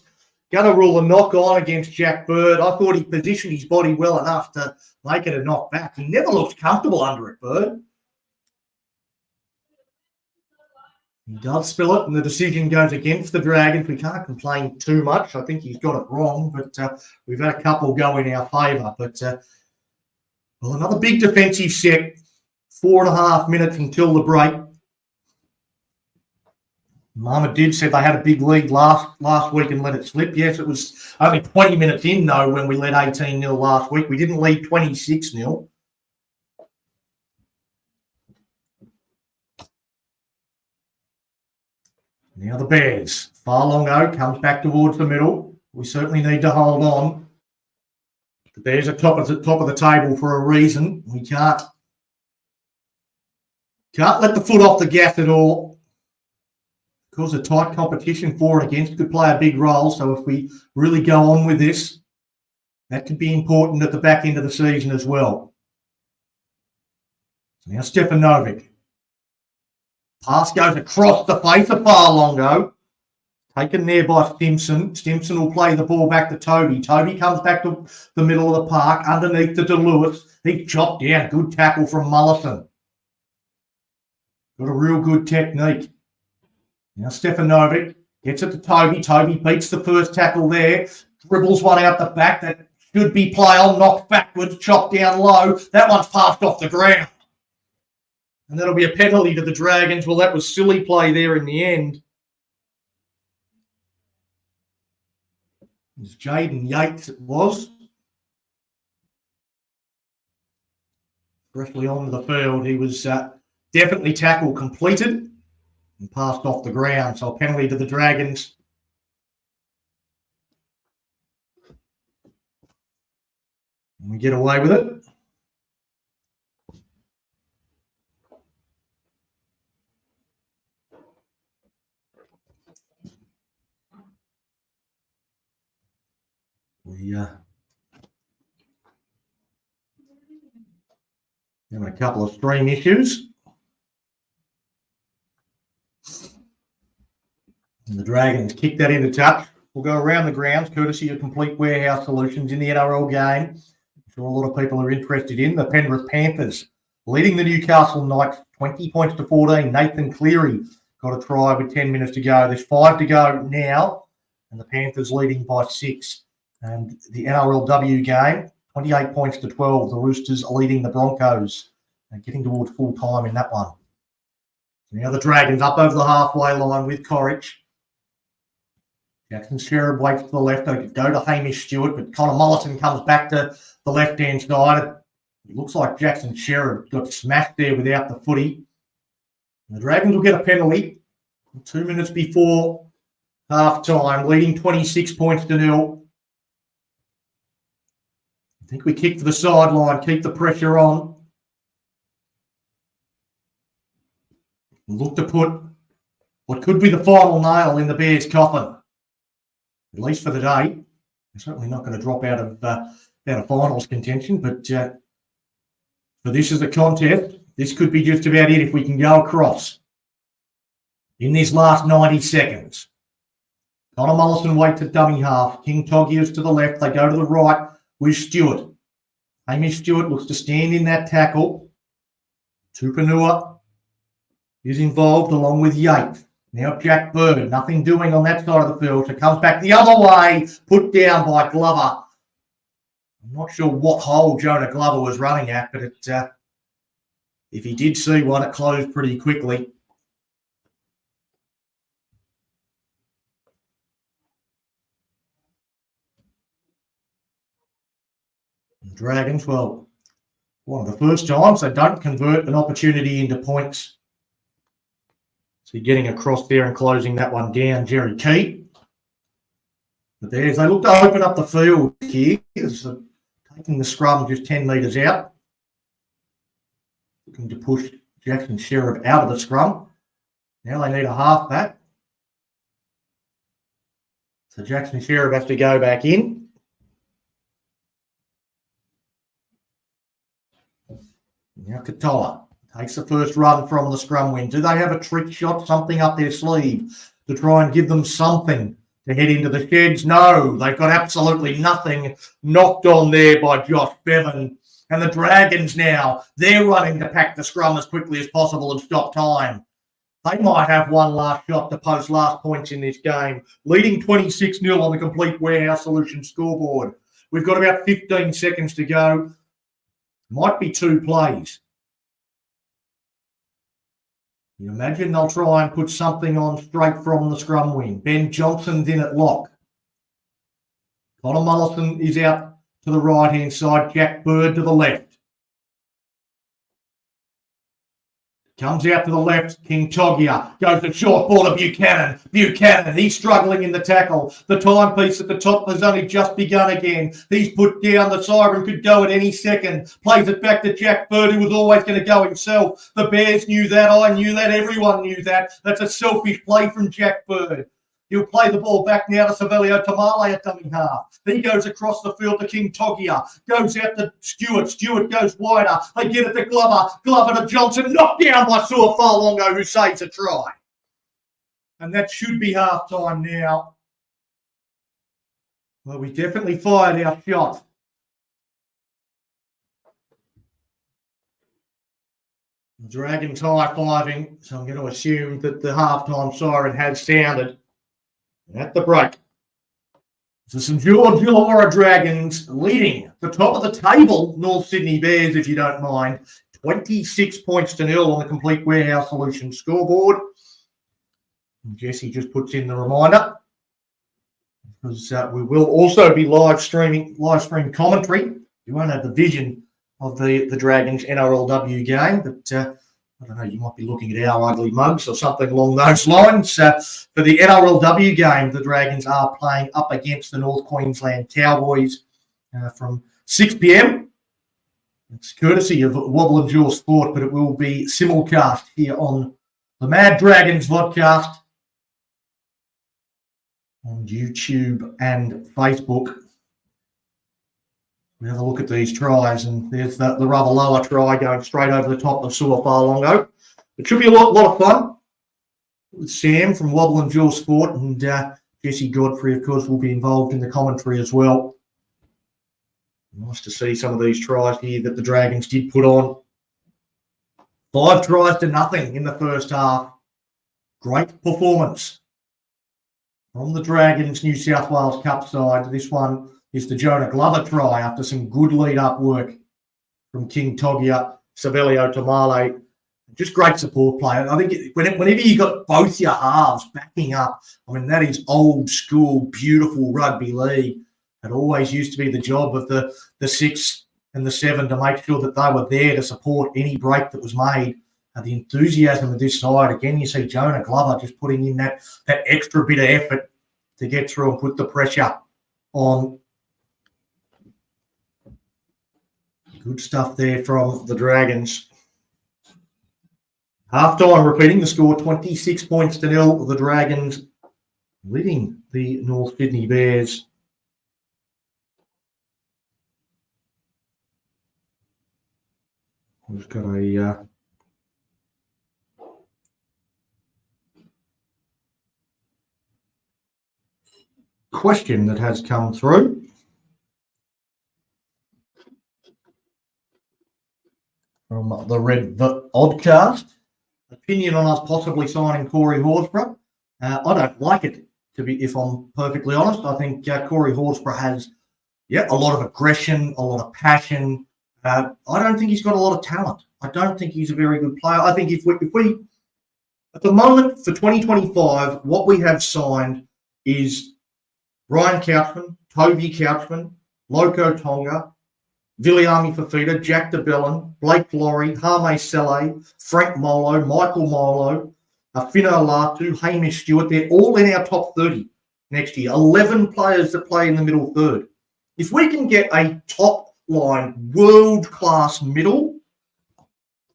going to rule a knock on against Jack Bird. I thought he positioned his body well enough to make it a knock back. He never looked comfortable under it, Bird. He does spill it, and the decision goes against the Dragons. We can't complain too much. I think he's got it wrong, but we've had a couple go in our favour. But, well, another big defensive set. 4.5 minutes until the break. Mama did said they had a big lead last week and let it slip. Yes, it was only 20 minutes in, though, when we led 18-0 last week. We didn't lead 26-0. Now the Bears. Farlongo comes back towards the middle. We certainly need to hold on. The Bears are top of the table for a reason. We can't let the foot off the gas at all. Because a tight competition for and against could play a big role. So if we really go on with this, that could be important at the back end of the season as well. So now Stefanovic. Pass goes across the face of Farlongo. Taken there by Stimson. Stimson will play the ball back to Toby. Toby comes back to the middle of the park, underneath to DeLewis. He chopped down. Good tackle from Mullison. Got a real good technique. Now Stefanovic gets it to Toby. Toby beats the first tackle there. Dribbles one out the back. That should be play on. Knocked backwards. Chopped down low. That one's passed off the ground. And that'll be a penalty to the Dragons. Well, that was silly play there in the end. It was Jaden Yates, it was. Freshly onto the field. He was definitely tackle completed and passed off the ground. So a penalty to the Dragons. And we get away with it. We having a couple of stream issues. And the Dragons kick that into touch. We'll go around the grounds, courtesy of Complete Warehouse Solutions in the NRL game. I'm sure a lot of people are interested in. The Penrith Panthers leading the Newcastle Knights 20 points to 14. Nathan Cleary got a try with 10 minutes to go. There's 5 to go now, and the Panthers leading by 6. And the NRLW game, 28 points to 12. The Roosters are leading the Broncos and getting towards full time in that one. Now the Dragons up over the halfway line with Corrich. Jackson Sherrod waits to the left. They could go to Hamish Stewart, but Connor Mollison comes back to the left-hand side. It looks like Jackson Sherrod got smashed there without the footy. And the Dragons will get a penalty 2 minutes before half-time, leading 26 points to 0. I think we kick to the sideline, keep the pressure on. Look to put what could be the final nail in the Bears' coffin, at least for the day. They're certainly not going to drop out of finals contention, but for this as a contest, this could be just about it if we can go across. In this last 90 seconds, Connor Mollison waits at dummy half. King Togia's to the left. They go to the right with Stewart. Hamish Stewart looks to stand in that tackle. Tupanua is involved along with Yates. Now Jack Bird, nothing doing on that side of the field. So comes back the other way, put down by Glover. I'm not sure what hole Jonah Glover was running at, but if he did see one, it closed pretty quickly. Dragons, well, one of the first times they don't convert an opportunity into points. So getting across there and closing that one down, Jerry Key. But they look to open up the field here. Taking the scrum just 10 metres out. Looking to push Jackson Sheriff out of the scrum. Now they need a halfback. So Jackson Sheriff has to go back in. Now Katoa takes the first run from the scrum wing. Do they have a trick shot, something up their sleeve to try and give them something to head into the sheds? No, they've got absolutely nothing. Knocked on there by Josh Bevan. And the Dragons now, they're running to pack the scrum as quickly as possible and stop time. They might have one last shot to post last points in this game, leading 26-0 on the Complete Warehouse Solutions scoreboard. We've got about 15 seconds to go. Might be 2 plays. You imagine they'll try and put something on straight from the scrum wing. Ben Johnson's in at lock. Connor Mullison is out to the right-hand side. Jack Bird to the left. Comes out to the left. King Togia goes to short ball to Buchanan. Buchanan, he's struggling in the tackle. The timepiece at the top has only just begun again. He's put down. The siren could go at any second. Plays it back to Jack Bird, who was always going to go himself. The Bears knew that. I knew that. Everyone knew that. That's a selfish play from Jack Bird. He'll play the ball back now to Savelio Tamale at dummy half. He goes across the field to King Togia. Goes out to Stewart. Stewart goes wider. They get it to Glover. Glover to Johnson. Knocked down by Suafalongo, who saves a try. And that should be half-time now. Well, we definitely fired our shot. The Dragons high-fiving, so I'm going to assume that the half-time siren has sounded. At the break, the St George Illawarra Dragons leading the top of the table, North Sydney Bears, if you don't mind, 26 points to 0 on the Complete Warehouse Solutions scoreboard. And Jesse just puts in the reminder, because we will also be live stream commentary. You won't have the vision of the Dragons NRLW game, but I don't know, you might be looking at our ugly mugs or something along those lines. For the NRLW game, the Dragons are playing up against the North Queensland Cowboys from 6 p.m. It's courtesy of Wobble and Jaw Sport, but it will be simulcast here on the Mad Dragons podcast on YouTube and Facebook. We have a look at these tries, and there's the Ravaloa try going straight over the top of Suafalongo. It should be a lot of fun with Sam from Wobble and Jaw Sport, and Jesse Godfrey, of course, will be involved in the commentary as well. Nice to see some of these tries here that the Dragons did put on. 5 tries to nothing in the first half. Great performance from the Dragons New South Wales Cup side. This one is the Jonah Glover try after some good lead-up work from King Togia, Savelio Tamale. Just great support play. I think whenever you got both your halves backing up, I mean, that is old school, beautiful rugby league. It always used to be the job of the 6 and the 7 to make sure that they were there to support any break that was made. The enthusiasm of this side, again, you see Jonah Glover just putting in that extra bit of effort to get through and put the pressure on. Good stuff there from the Dragons. Half-time, repeating the score, 26 points to 0. The Dragons leading the North Sydney Bears. We've got a question that has come through. From the Red Oddcast. Opinion on us possibly signing Corey Horsburgh. I don't like it, if I'm perfectly honest. I think Corey Horsburgh has a lot of aggression, a lot of passion. I don't think he's got a lot of talent. I don't think he's a very good player. I think if we at the moment for 2025, what we have signed is Brian Couchman, Toby Couchman, Loco Tonga, Viliami Fafita, Jack DeBellin, Blake Laurie, Hame Sele, Frank Molo, Michael Molo, Fino Latu, Hamish Stewart. They're all in our top 30. next year. 11 players that play in the middle third. If we can get a top line, world-class middle,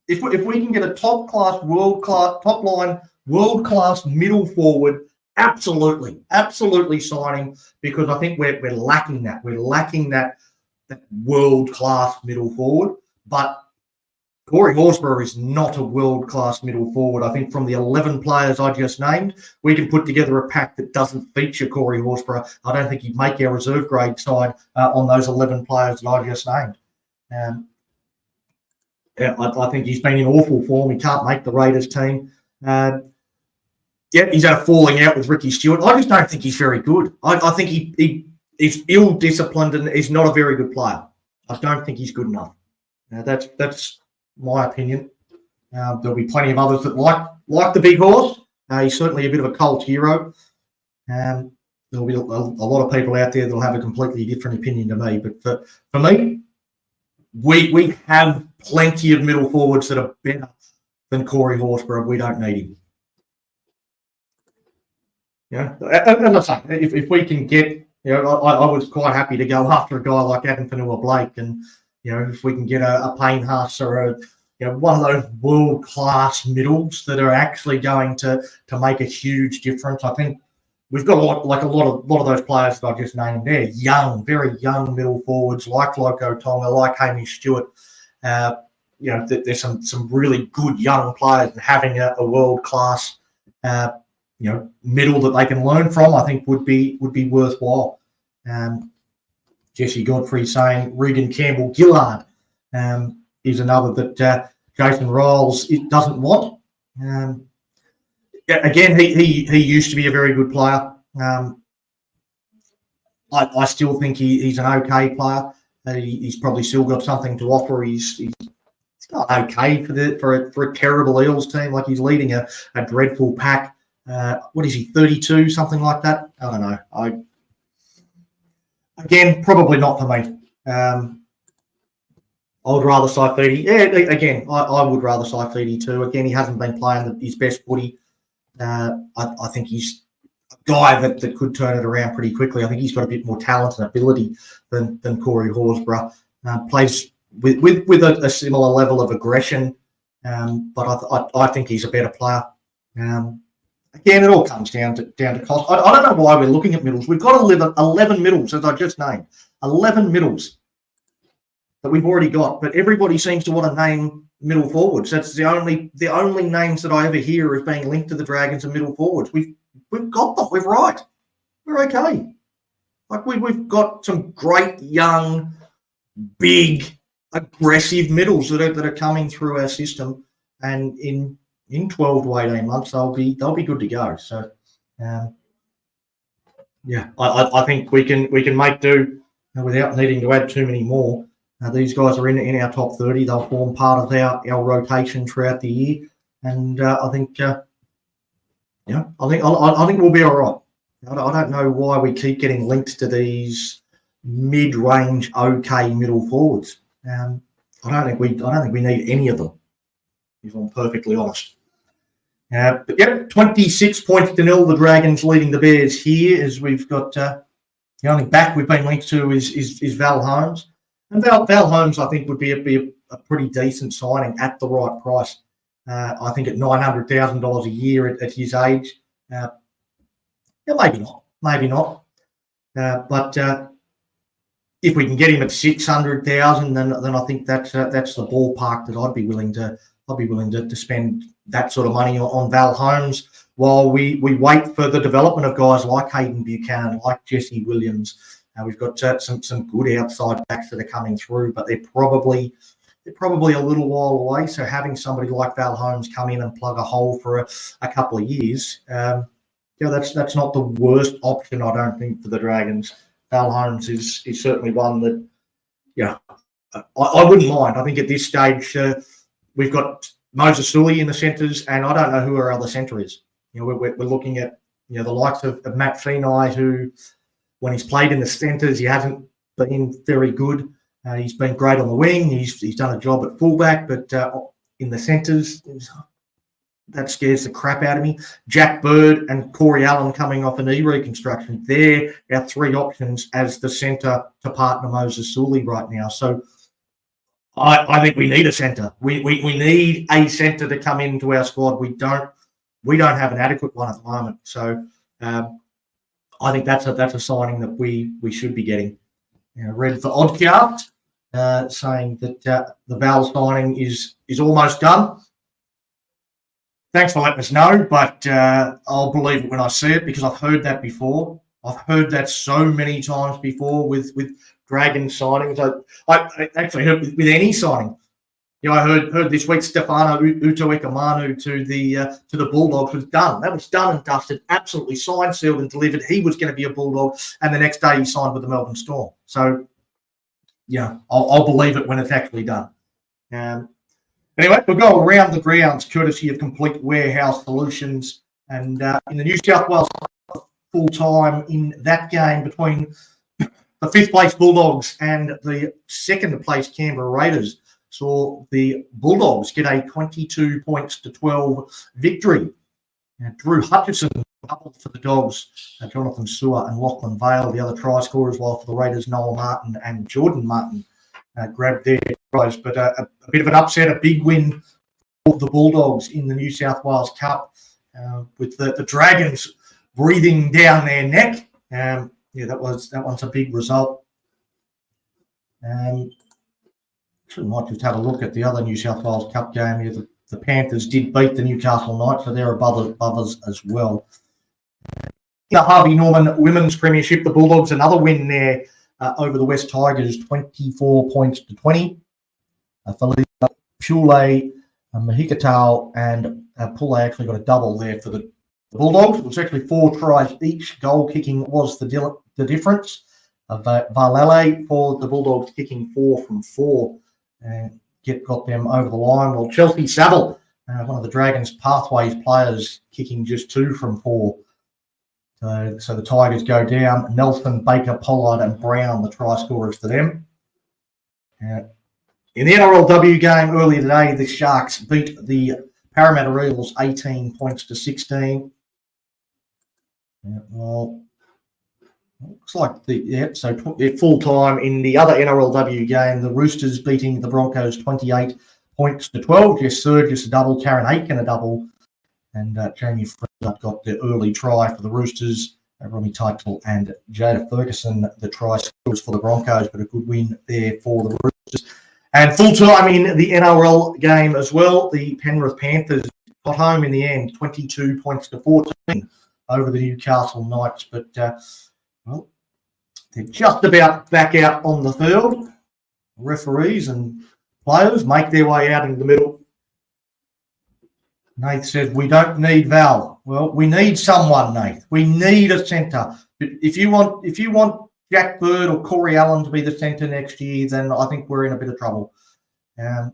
if we can get a top line, world-class middle forward, absolutely signing, because I think we're lacking that. We're lacking that world-class middle forward. But Corey Horsburgh is not a world-class middle forward. I think from the 11 players I just named, we can put together a pack that doesn't feature Corey Horsburgh. I don't think he'd make our reserve grade side on those 11 players that I just named. I think he's been in awful form. He can't make the Raiders team. He's had a falling out with Ricky Stewart. I just don't think he's very good. I think he is ill-disciplined and is not a very good player. I don't think he's good enough. That's my opinion. There'll be plenty of others that like the big horse. He's certainly a bit of a cult hero. There'll be a lot of people out there that'll have a completely different opinion to me. But for me, we have plenty of middle forwards that are better than Corey Horsburgh. We don't need him. As I say, if we can get, I was quite happy to go after a guy like Adam Fanua-Blake, and if we can get a Payne Haas or one of those world-class middles that are actually going to make a huge difference. I think we've got a lot of those players that I just named there, young, very young middle forwards like Loco Tonga, like Hamish Stewart. There's some really good young players, and having a world-class middle that they can learn from, I think would be worthwhile. Jesse Godfrey saying Regan Campbell-Gillard is another that Jason Riles doesn't want. Again, he used to be a very good player. I still think he's an okay player. He's probably still got something to offer. He's not okay for a terrible Eels team. Like, he's leading a dreadful pack. What is he, 32, something like that? I don't know. Again, probably not for me. I would rather side 30. Yeah, again, I would rather side 32. Again, he hasn't been playing his best footy. I think he's a guy that could turn it around pretty quickly. I think he's got a bit more talent and ability than Corey Horsburgh. Plays with a similar level of aggression, but I think he's a better player. Again, it all comes down to cost. I don't know why we're looking at middles. We've got 11 middles, as I just named. 11 middles that we've already got, but everybody seems to want to name middle forwards. That's the only names that I ever hear as being linked to the Dragons and middle forwards. We've got them. We're right. We're okay. Like, we've got some great young, big, aggressive middles that are coming through our system, and in 12 to 18 months, they'll be good to go. So, I think we can make do without needing to add too many more. These guys are in our top 30. They'll form part of our rotation throughout the year, and I think I think we'll be all right. I don't know why we keep getting linked to these mid-range, okay middle forwards. I don't think we need any of them, if I'm perfectly honest. But 26 points to 0. The Dragons leading the Bears here, as we've got the only back we've been linked to is Val Holmes. And Val Holmes, I think, would be a pretty decent signing at the right price. I think at $900,000 a year at his age. Maybe not. But if we can get him at 600,000, then I think that's the ballpark that I'd be willing to spend that sort of money on Val Holmes, while we wait for the development of guys like Hayden Buchanan, like Jesse Williams. We've got some good outside backs that are coming through, but they're probably a little while away. So having somebody like Val Holmes come in and plug a hole for a couple of years, that's not the worst option, I don't think, for the Dragons. Val Holmes is certainly one that, I wouldn't mind. I think at this stage we've got Moses Sully in the centres, and I don't know who our other centre is. We're looking at the likes of Matt Feeney, who, when he's played in the centres, he hasn't been very good. He's been great on the wing. He's done a job at fullback, but in the centres, that scares the crap out of me. Jack Bird and Corey Allen coming off a knee reconstruction. They're our three options as the centre to partner Moses Sully right now. So I think we need a centre. We need a centre to come into our squad. We don't have an adequate one at the moment. So I think that's a signing that we should be getting. Read for Oddcraft saying that the Val signing is almost done. Thanks for letting us know, but I'll believe it when I see it because I've heard that before. I've heard that so many times before with Dragon signings. I actually heard with any signing. I heard this week Stefano Utoikamanu to the Bulldogs was done. That was done and dusted, absolutely signed, sealed, and delivered. He was going to be a Bulldog, and the next day he signed with the Melbourne Storm. So, I'll believe it when it's actually done. Anyway, we'll go around the grounds, courtesy of Complete Warehouse Solutions. And in the New South Wales full-time in that game between the fifth-place Bulldogs and the second-place Canberra Raiders, saw the Bulldogs get a 22-12 victory. Drew Hutchison doubled for the Dogs, Jonathan Sewer and Lachlan Vale, the other try scorers, while for the Raiders, Noel Martin and Jordan Martin grabbed their tries. But a bit of an upset, a big win for the Bulldogs in the New South Wales Cup, with the Dragons breathing down their neck. That one's a big result. Might just have a look at the other New South Wales Cup game here. The Panthers did beat the Newcastle Knights, so they're above us as well. The Harvey Norman Women's Premiership, the Bulldogs, another win there over the West Tigers, 24-20. Felicia Pule, Mahikatau, and Pule actually got a double there for the Bulldogs. It was actually 4 tries each. Goal kicking was the difference. Valele for the Bulldogs kicking 4 from 4. Got them over the line. Well, Chelsea Saville, one of the Dragons' Pathways players, kicking just 2 from 4. So the Tigers go down. Nelson, Baker, Pollard and Brown, the try scorers for them. In the NRLW game earlier today, the Sharks beat the Parramatta Eels 18-16. Looks like full time in the other NRLW game, the Roosters beating the Broncos 28-12. Jess Sergis a double, Karen Aiken a double, and Jamie Fraser got the early try for the Roosters. Romy Title and Jada Ferguson the try scores for the Broncos, but a good win there for the Roosters. And full time in the NRL game as well, the Penrith Panthers got home in the end, 22-14 over the Newcastle Knights, but they're just about back out on the field. Referees and players make their way out into the middle. Nath says, we don't need Val. Well, we need someone, Nath. We need a centre. If you want Jack Bird or Corey Allen to be the centre next year, then I think we're in a bit of trouble. So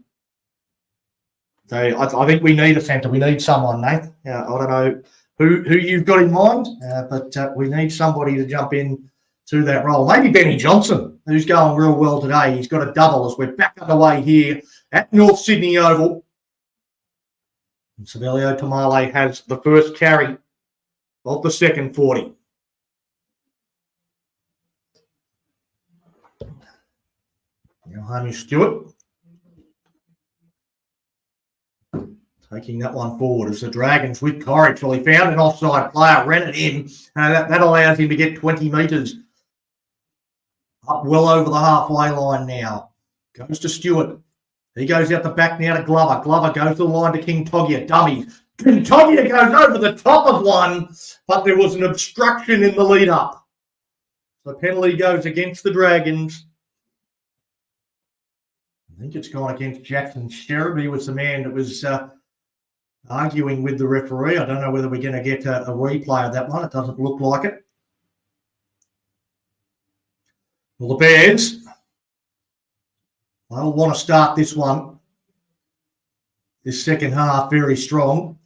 I think we need a centre. We need someone, Nath. I don't know who you've got in mind, but we need somebody to jump in to that role. Maybe Benny Johnson, who's going real well today. He's got a double as we're back underway here at North Sydney Oval. And Savelio Tamale has the first carry of the second 40. Hamish Stewart taking that one forward as the Dragons with courage. Well, he found an offside player, ran it in. That allows him to get 20 metres up well over the halfway line now. Goes to Stewart. He goes out the back now to Glover. Glover goes to the line to King Togia. Dummy. King Togia goes over the top of one, but there was an obstruction in the lead-up. The penalty goes against the Dragons. I think it's gone against Jackson Sherrod. He was the man that was arguing with the referee. I don't know whether we're going to get a replay of that one. It doesn't look like it. Well, the Bears, they'll want to start this second half very strong.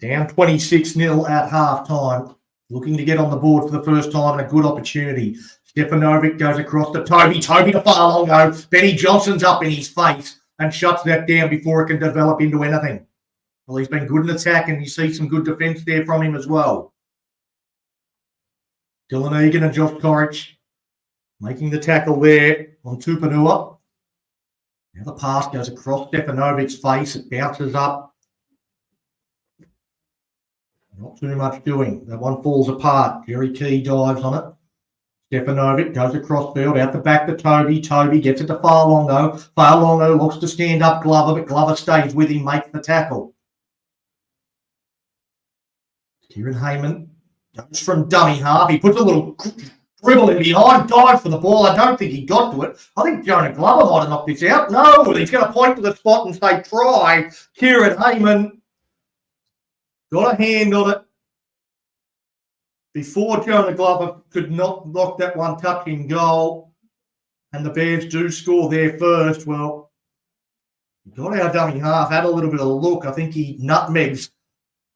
Down 26-0 at half-time. Looking to get on the board for the first time and a good opportunity. Stefanovic goes across to Toby. Toby to Farlongo. Benny Johnson's up in his face and shuts that down before it can develop into anything. Well, he's been good in attack, and you see some good defence there from him as well. Dylan Egan and Josh Corrich making the tackle there on Tupanua. Now the pass goes across Stefanovic's face. It bounces up. Not too much doing. That one falls apart. Jerry Key dives on it. Stefanovic goes across field, out the back to Toby. Toby gets it to Farlongo. Farlongo looks to stand up Glover, but Glover stays with him, makes the tackle. Kieran Heyman goes from dummy half. He puts a little dribble in behind, dives for the ball. I don't think he got to it. I think Jonah Glover might have knocked this out. No, he's going to point to the spot and say, try. Kieran Heyman got a hand on it before Jonah Glover could knock that one touching goal. And the Bears do score there first. Well, he got our dummy half, had a little bit of a look. I think he nutmegs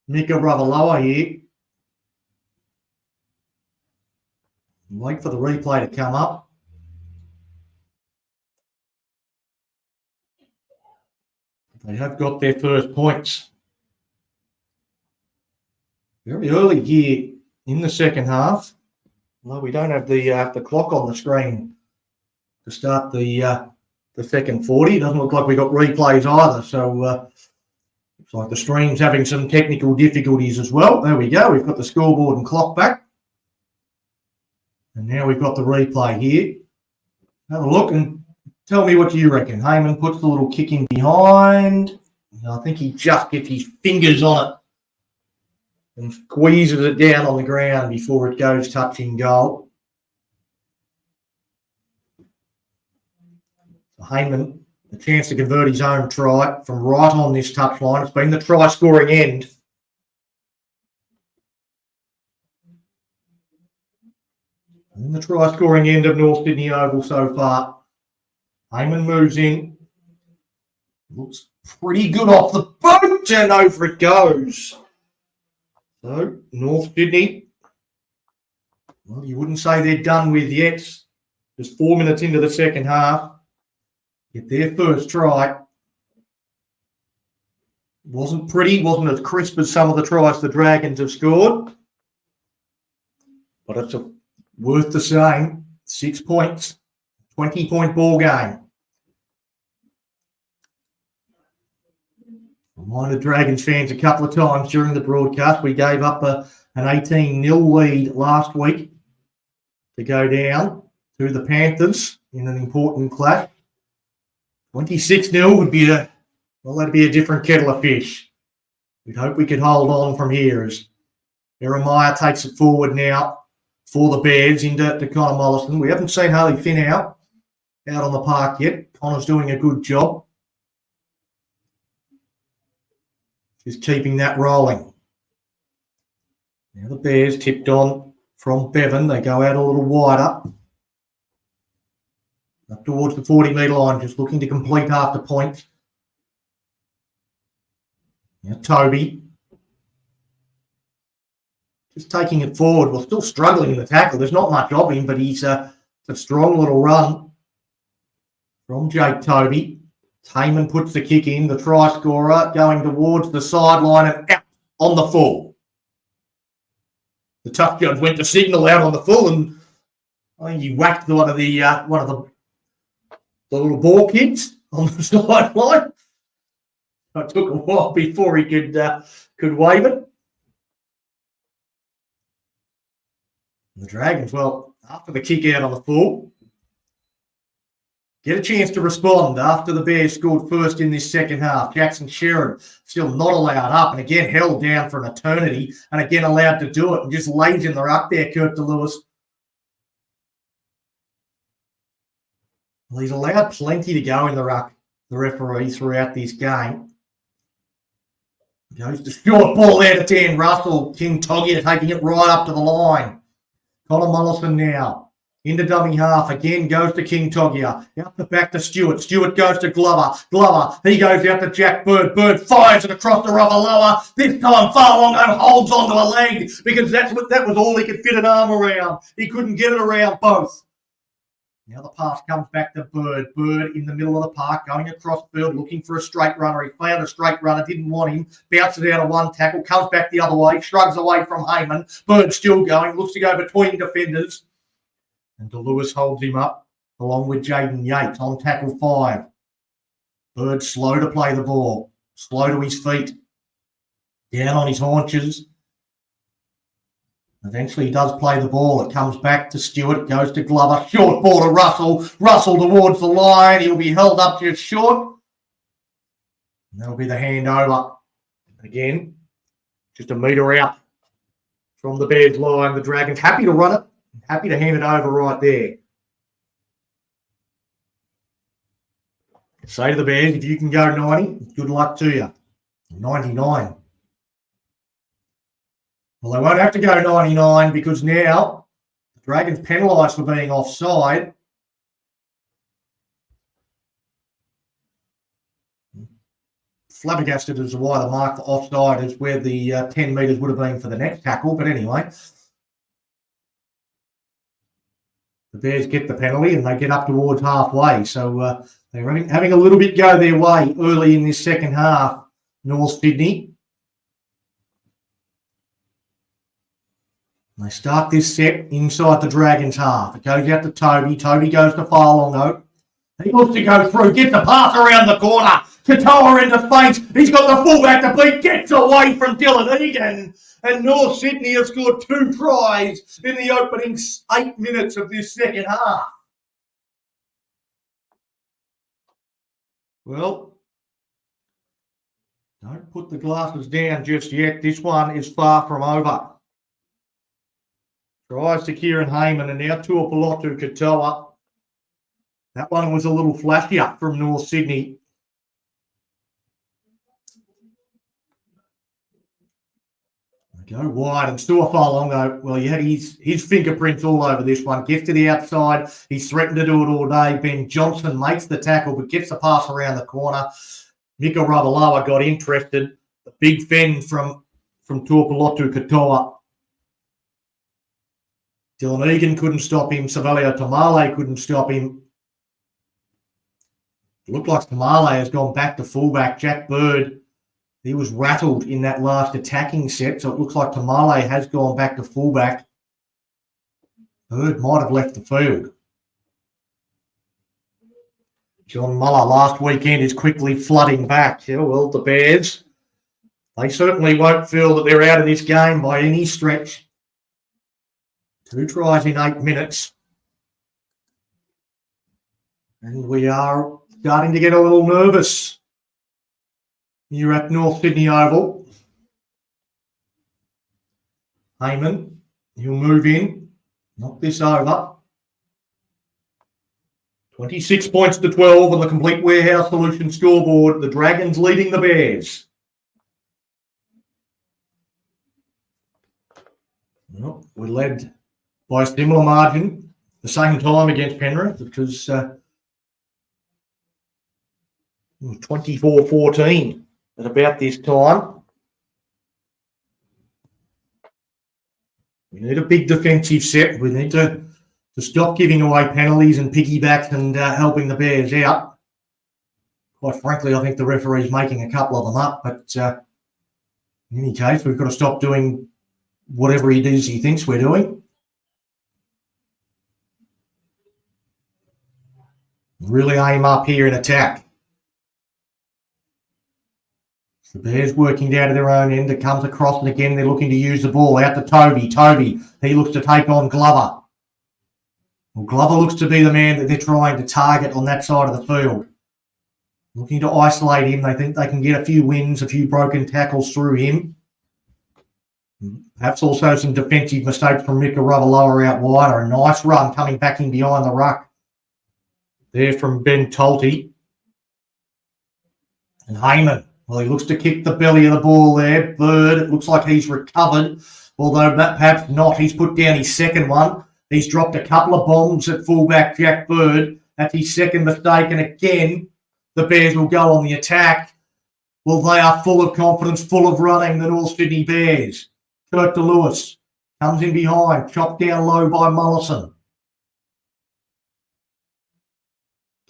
Mika Ravaloa here. Wait for the replay to come up. They have got their first points. Very early here in the second half. Well, we don't have the clock on the screen to start the second 40. It doesn't look like we got replays either. So looks like the stream's having some technical difficulties as well. There we go. We've got the scoreboard and clock back. And now we've got the replay here. Have a look and tell me what you reckon. Heyman puts the little kick in behind. I think he just gets his fingers on it and squeezes it down on the ground before it goes touching goal. So Heyman, a chance to convert his own try from right on this touchline. It's been the try-scoring end. And the try-scoring end of North Sydney Oval so far. Heyman moves in. Looks pretty good off the boat, and over it goes. So, North Sydney, well, you wouldn't say they're done with yet. Just 4 minutes into the second half. Get their first try. Wasn't pretty, wasn't as crisp as some of the tries the Dragons have scored. But it's worth the same. 6 points, 20-point ball game. Reminded Dragons fans a couple of times during the broadcast, we gave up an 18-0 lead last week to go down to the Panthers in an important clash. 26-0 would be that'd be a different kettle of fish. We'd hope we could hold on from here as Jeremiah takes it forward now for the Bears into Connor Mollison. We haven't seen Harley Finn out on the park yet. Connor's doing a good job. Just keeping that rolling. Now the Bears tipped on from Bevan. They go out a little wider. Up towards the 40-metre line, just looking to complete half the point. Now Toby. Just taking it forward. Well, still struggling in the tackle. There's not much of him, but he's a strong little run from Jake Toby. Heyman puts the kick in, the try scorer going towards the sideline and out on the full. The tough judge went to signal out on the full, and I think he whacked one of the little ball kids on the sideline. It took a while before he could wave it. And the Dragons, well, after the kick out on the full, get a chance to respond after the Bears scored first in this second half. Jackson Sherrod still not allowed up and again held down for an eternity and again allowed to do it and just lays in the ruck there, Kurt DeLewis. Well, he's allowed plenty to go in the ruck, the referee, throughout this game. Goes to short ball there to 10. Russell, King Togia taking it right up to the line. Connor Mollison now. Into dummy half, again goes to King Togia. Out the back to Stewart. Stewart goes to Glover. Glover, he goes out to Jack Bird. Bird fires it across the rubber lower. This time Farlongo holds onto a leg because that was all he could fit an arm around. He couldn't get it around both. Now the pass comes back to Bird. Bird in the middle of the park, going across field, looking for a straight runner. He found a straight runner, didn't want him. Bounces out of one tackle, comes back the other way, shrugs away from Heyman. Bird still going, looks to go between defenders. And DeLewis holds him up, along with Jaden Yates on tackle 5. Bird slow to play the ball, slow to his feet, down on his haunches. Eventually he does play the ball. It comes back to Stewart, goes to Glover. Short ball to Russell. Russell towards the line. He'll be held up just short. And that'll be the handover. Again, just a metre out from the Bears line. The Dragons happy to run it. Happy to hand it over right there. Say to the Bears, if you can go 90, good luck to you. 99. Well, they won't have to go 99 because now the Dragons penalised for being offside. Flabbergasted as to why the mark for offside is where the 10 metres would have been for the next tackle. But anyway, the Bears get the penalty and they get up towards halfway. So they're having a little bit go their way early in this second half, North Sydney. They start this set inside the Dragons' half. It goes out to Toby. Toby goes to Farlongo. He looks to go through, gets the pass around the corner. Katoa into space. He's got the fullback to beat. Gets away from Dylan Egan. And North Sydney have scored 2 tries in the opening 8 minutes of this second half. Well, don't put the glasses down just yet. This one is far from over. Tries to Kieran Heyman and now Tuapolotu Katoa. That one was a little flashier from North Sydney. They go wide and Stuart Farlongo. Well, he had his fingerprints all over this one. Gets to the outside. He's threatened to do it all day. Ben Johnson makes the tackle but gets the pass around the corner. Mika Ravalawa got interested. The big fend from Tuapolotu Katoa. Dylan Egan couldn't stop him. Savelio Tamale couldn't stop him. It looked like Tamale has gone back to fullback. Jack Bird, he was rattled in that last attacking set, so it looks like Tamale has gone back to fullback. Bird might have left the field. John Muller last weekend is quickly flooding back. Yeah, well, the Bears, they certainly won't feel that they're out of this game by any stretch. 2 tries in 8 minutes. And we are starting to get a little nervous here at North Sydney Oval. Heyman, he'll move in, knock this over. 26 points to 12 on the Complete Warehouse Solution scoreboard. The Dragons leading the Bears. Well, we led by a similar margin the same time against Penrith, which was 24-14 at about this time. We need a big defensive set. We need to stop giving away penalties and piggybacks and helping the Bears out. Quite frankly, I think the referee's making a couple of them up, but in any case, we've got to stop doing whatever he thinks we're doing. Really aim up here in attack. The Bears working down to their own end. It comes across and again they're looking to use the ball out to Toby. Toby, he looks to take on Glover. Well, Glover looks to be the man that they're trying to target on that side of the field. Looking to isolate him. They think they can get a few wins, a few broken tackles through him. Perhaps also some defensive mistakes from Mika Ravalawa out wider. A nice run coming back in behind the ruck. There from Ben Tolte. And Heyman, well, he looks to kick the belly of the ball there. Bird, it looks like he's recovered, although perhaps not. He's put down his second one. He's dropped a couple of bombs at fullback Jack Bird. That's his second mistake. And again, the Bears will go on the attack. Well, they are full of confidence, full of running, the North Sydney Bears. Kurt DeLewis comes in behind, chopped down low by Mullison.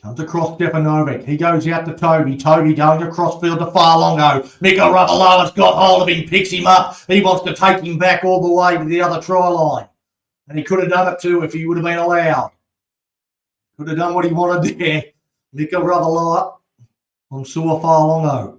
Comes across Stefanovic. He goes out to Toby. Toby going across field to Farlongo. Mika Ravalawa's got hold of him, picks him up. He wants to take him back all the way to the other try line. And he could have done it too if he would have been allowed. Could have done what he wanted there. Mika Ravalawa on Sua Farlongo.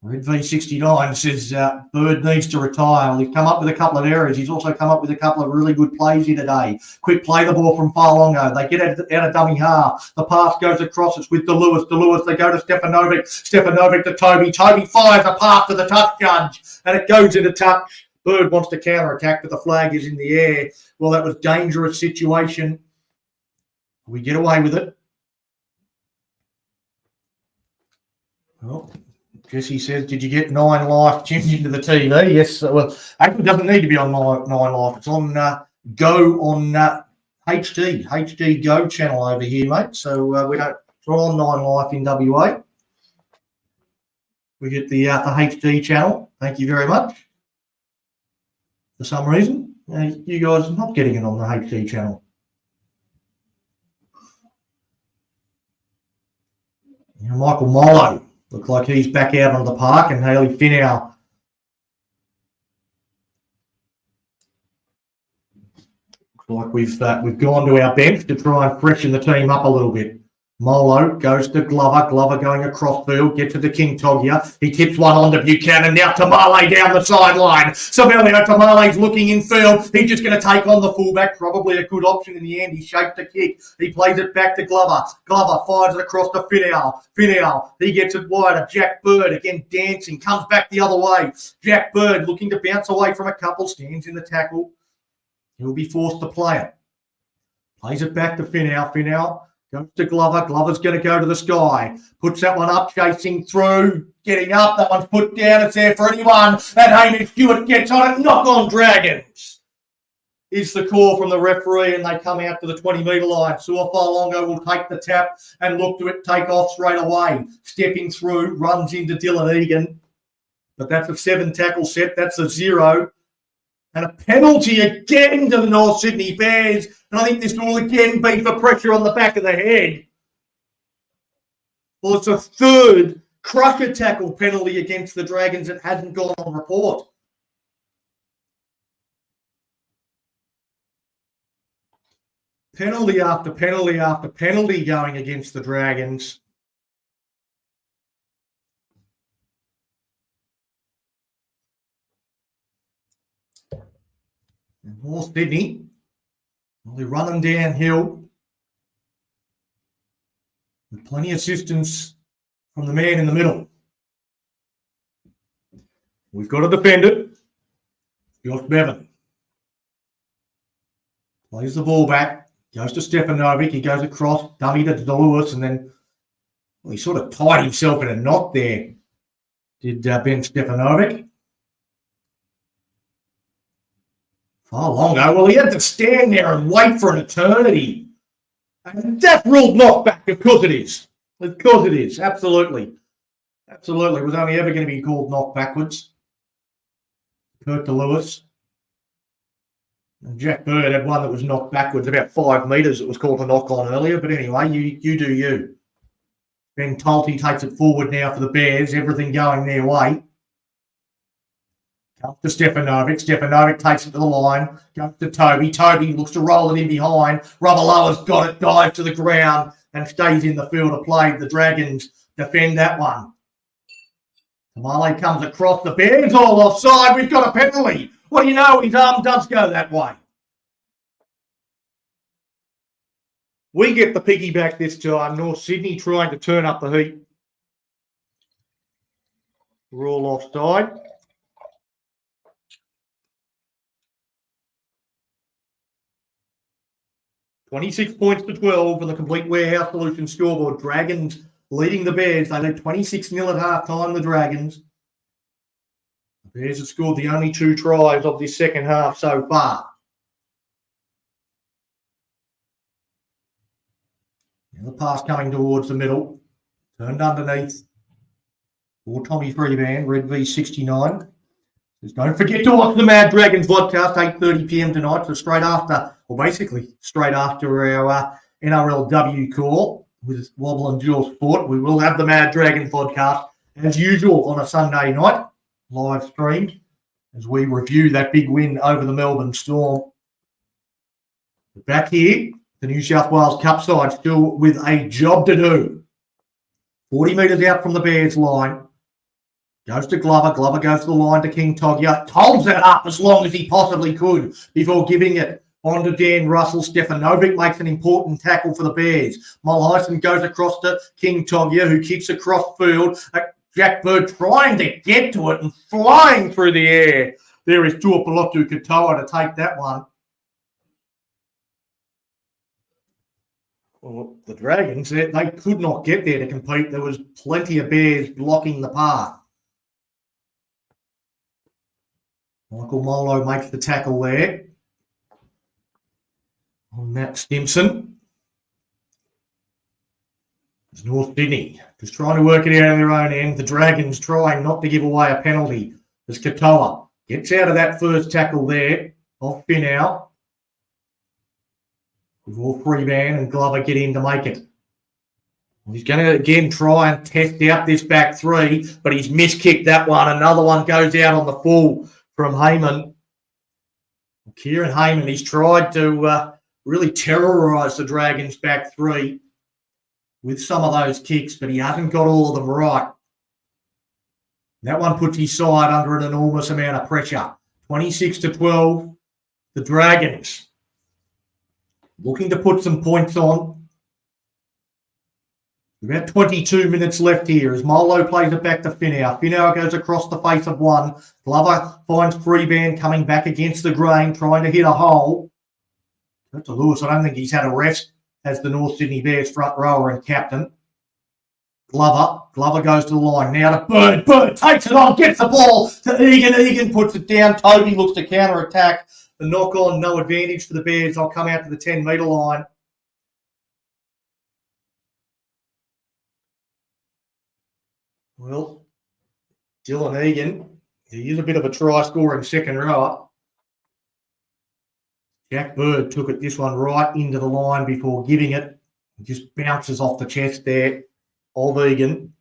Red V69 says Bird needs to retire. Well, he's come up with a couple of errors. He's also come up with a couple of really good plays here today. Quick play the ball from Farlongo. They get out of dummy half. The pass goes across. It's with DeLewis. DeLewis, they go to Stefanovic. Stefanovic to Toby. Toby fires a pass to the touch judge, and it goes into touch. Bird wants to counter-attack, but the flag is in the air. Well, that was a dangerous situation. We get away with it. Well, Jesse says, did you get 9 Life tuned into the TV? Yes. Well, actually, it doesn't need to be on 9 Life. It's on Go on HD Go channel over here, mate. So we don't. It's not on 9 Life in WA. We get the HD channel. Thank you very much. For some reason, you guys are not getting it on the HD channel. Michael Molo. Looks like he's back out on the park, and Haley Finau. Looks like we've gone to our bench to try and freshen the team up a little bit. Molo goes to Glover. Glover going across field, gets to the King Togia. He tips one on to Buchanan. Now Tamale down the sideline. Savelio Tamale's looking in field. He's just going to take on the fullback. Probably a good option in the end. He shaped the kick. He plays it back to Glover. Glover fires it across to Finau. Finau, he gets it wide. Jack Bird again dancing. Comes back the other way. Jack Bird looking to bounce away from a couple. Stands in the tackle. He'll be forced to play it. Plays it back to Finau. Finau goes to Glover. Glover's going to go to the sky. Puts that one up, chasing through. Getting up. That one's put down. It's there for anyone. And Hamish Stewart gets on it. Knock on Dragons. Is the call from the referee, and they come out to the 20-metre line. Sua Farlongo will take the tap and look to it take off straight away. Stepping through, runs into Dylan Egan. But that's a 7-tackle set. That's a 0. And a penalty again to the North Sydney Bears. And I think this will again be for pressure on the back of the head. Well, it's a 3rd crusher tackle penalty against the Dragons that hasn't gone on report. Penalty after penalty after penalty going against the Dragons. And North Sydney, they're running downhill with plenty of assistance from the man in the middle. We've got to defend it. Josh Bevan plays the ball back, goes to Stefanovic. He goes across, dummy to Lewis, and then he sort of tied himself in a knot there. Did Ben Stefanovic. Well, he had to stand there and wait for an eternity. And that's ruled knockback. Of course it is. Of course it is. Absolutely. Absolutely. It was only ever going to be called knock backwards. Kurt DeLewis. And Jack Bird had one that was knocked backwards about 5 metres. It was called a knock on earlier. But anyway, you do you. Ben Tolte takes it forward now for the Bears. Everything going their way. Comes to Stefanovic. Stefanovic takes it to the line. Goes to Toby. Toby looks to roll it in behind. Ravalawa's got it. Dives to the ground and stays in the field of play. The Dragons defend that one. Tamale comes across. The Bears all offside. We've got a penalty. What do you know? His arm does go that way. We get the piggyback this time. North Sydney trying to turn up the heat. We're all offside. $26 points to 12 on the Complete Warehouse Solutions scoreboard. Dragons leading the Bears. They led 26-0 at half-time, the Dragons. The Bears have scored the only 2 tries of this second half so far. Now the pass coming towards the middle. Turned underneath. For Tommy Freeman, Red V69. Just don't forget to watch the Mad Dragons podcast, 8:30 p.m. tonight. So straight after our NRLW call. with Wobble and Dual Sport. We will have the Mad Dragon podcast, as usual, on a Sunday night, live streamed, as we review that big win over the Melbourne Storm. Back here, the New South Wales Cup side still with a job to do. 40 metres out from the Bears line. Goes to Glover. Glover goes to the line to King Togia. Holds that up as long as he possibly could before giving it on to Dan Russell. Stefanovic makes an important tackle for the Bears. Mulhyson goes across to King Togia, who kicks across field. Jack Bird trying to get to it and flying through the air. There is Tuapolotu Katoa to take that one. Well, the Dragons, they could not get there to compete. There was plenty of Bears blocking the path. Michael Molo makes the tackle there on Matt Stimson. It's North Sydney just trying to work it out of their own end. The Dragons trying not to give away a penalty as Katoa gets out of that first tackle there off Finau. Before Freeman and Glover get in to make it. He's going to again try and test out this back three, but he's miskicked that one. Another one goes out on the full from Heyman. Kieran Heyman, he's tried to really terrorise the Dragons back three with some of those kicks, but he hasn't got all of them right. That one puts his side under an enormous amount of pressure. 26-12, the Dragons looking to put some points on. About 22 minutes left here as Molo plays it back to Finau. Finau goes across the face of one. Glover finds Freeman coming back against the grain, trying to hit a hole. That's to Lewis. I don't think he's had a rest as the North Sydney Bears front rower and captain. Glover goes to the line. Now to Bird. Bird takes it on, gets the ball to Egan. Egan puts it down. Toby looks to counter-attack. The knock-on, no advantage for the Bears. They'll come out to the 10-metre line. Well, Dylan Egan, he is a bit of a try-scoring second rower. Jack Bird took it this one right into the line before giving it. It just bounces off the chest there of Egan.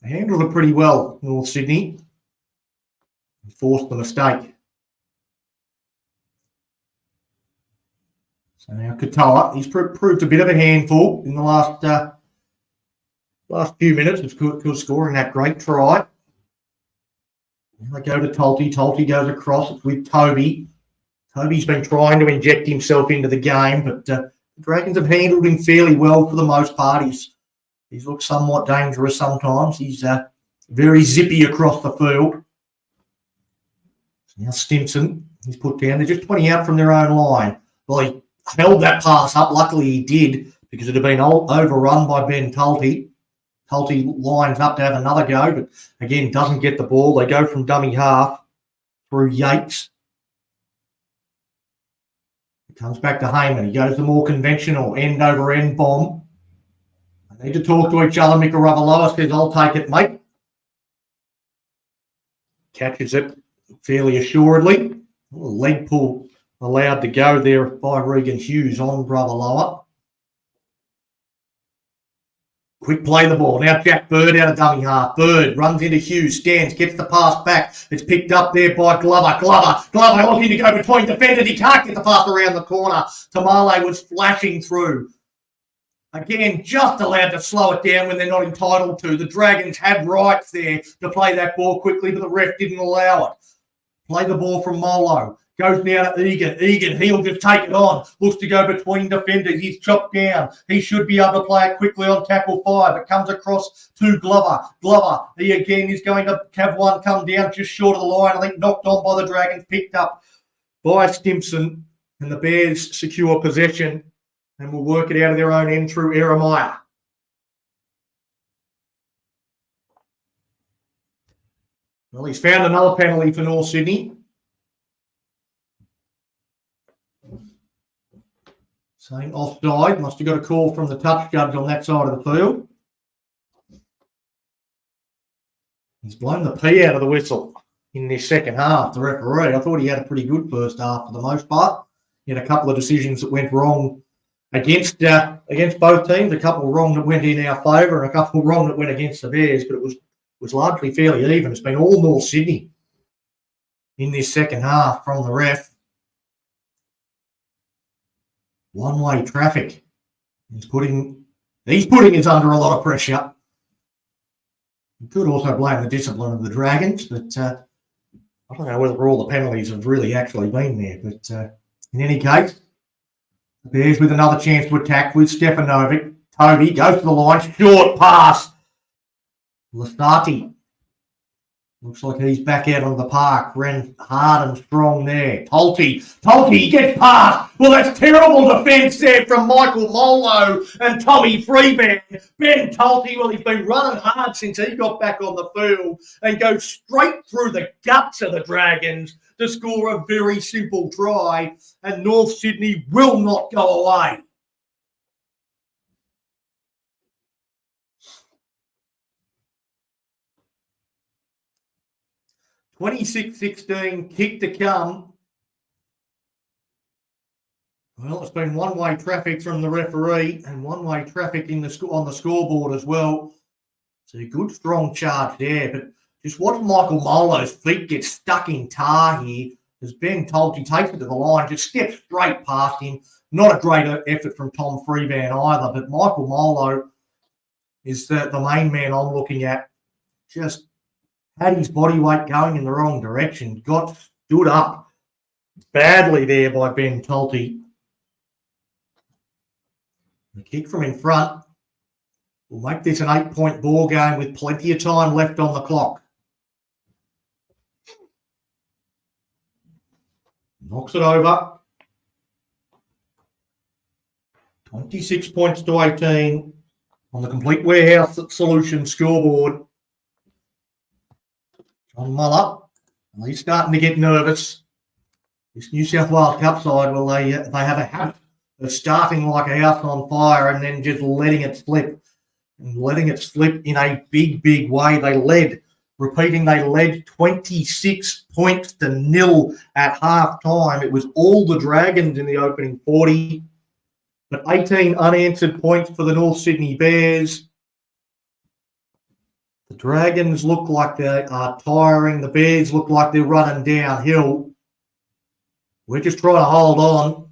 They handled it pretty well, North Sydney. Forced the mistake. So now Katoa, he's proved a bit of a handful in the last few minutes. It's good scoring that great try. They go to Tolte. Tolte goes across. It's with Toby. Toby's been trying to inject himself into the game, but the Dragons have handled him fairly well for the most part. He's looked somewhat dangerous sometimes. He's very zippy across the field. Now Stimson, he's put down. They're just 20 out from their own line. Well, he held that pass up. Luckily he did, because it had been overrun by Ben Tolte. Tolte lines up to have another go, but again, doesn't get the ball. They go from dummy half through Yates. It comes back to Heyman. He goes the more conventional end-over-end bomb. They need to talk to each other. Mika Ravaloa says, I'll take it, mate. Catches it fairly assuredly. A leg pull allowed to go there by Regan Hughes on Ravaloa. Quick play the ball. Now Jack Bird out of dummy half. Bird runs into Hughes, stands, gets the pass back. It's picked up there by Glover. Glover looking to go between defenders. He can't get the pass around the corner. Tamale was flashing through. Again, just allowed to slow it down when they're not entitled to. The Dragons had rights there to play that ball quickly, but the ref didn't allow it. Play the ball from Molo. Goes now to Egan. Egan, he'll just take it on. Looks to go between defenders. He's chopped down. He should be able to play it quickly on tackle 5. It comes across to Glover. Glover, he again is going to have one come down just short of the line. I think knocked on by the Dragons, picked up by Stimson. And the Bears secure possession and will work it out of their own end through Eremiah. Well, he's found another penalty for North Sydney. Saying offside. Must have got a call from the touch judge on that side of the field. He's blown the pee out of the whistle in this second half, the referee. I thought he had a pretty good first half for the most part. He had a couple of decisions that went wrong against both teams. A couple wrong that went in our favour and a couple wrong that went against the Bears, but it was largely fairly even. It's been all North Sydney in this second half from the ref. One-way traffic. He's putting us under a lot of pressure. You could also blame the discipline of the Dragons, but I don't know whether all the penalties have really actually been there. But in any case, the Bears with another chance to attack with Stefanovic. Toby goes to the line, short pass. Lastati. Looks like he's back out on the park. Ran hard and strong there. Tolte gets past. Well, that's terrible defence there from Michael Molo and Tommy Freeman. Ben Tolte, well, he's been running hard since he got back on the field and goes straight through the guts of the Dragons to score a very simple try. And North Sydney will not go away. $26-16, kick to come. Well, it's been one-way traffic from the referee and one-way traffic on the scoreboard as well. So a good, strong charge there. But just watch Michael Molo's feet get stuck in tar here as Ben Tolte takes it to the line, just steps straight past him. Not a great effort from Tom Freeman either, but Michael Molo is the main man I'm looking at. Just had his body weight going in the wrong direction. Got stood up badly there by Ben Tolte. The kick from in front will make this an 8-point ball game with plenty of time left on the clock. Knocks it over. 26 points to 18 on the Complete Warehouse Solutions scoreboard. John Muller, he's starting to get nervous. This New South Wales Cup side, well, they have a habit of starting like a house on fire and then just letting it slip. And letting it slip in a big, big way. They led 26 points to 0 at half time. It was all the Dragons in the opening 40, but 18 unanswered points for the North Sydney Bears. The Dragons look like they are tiring. The Bears look like they're running downhill. We're just trying to hold on.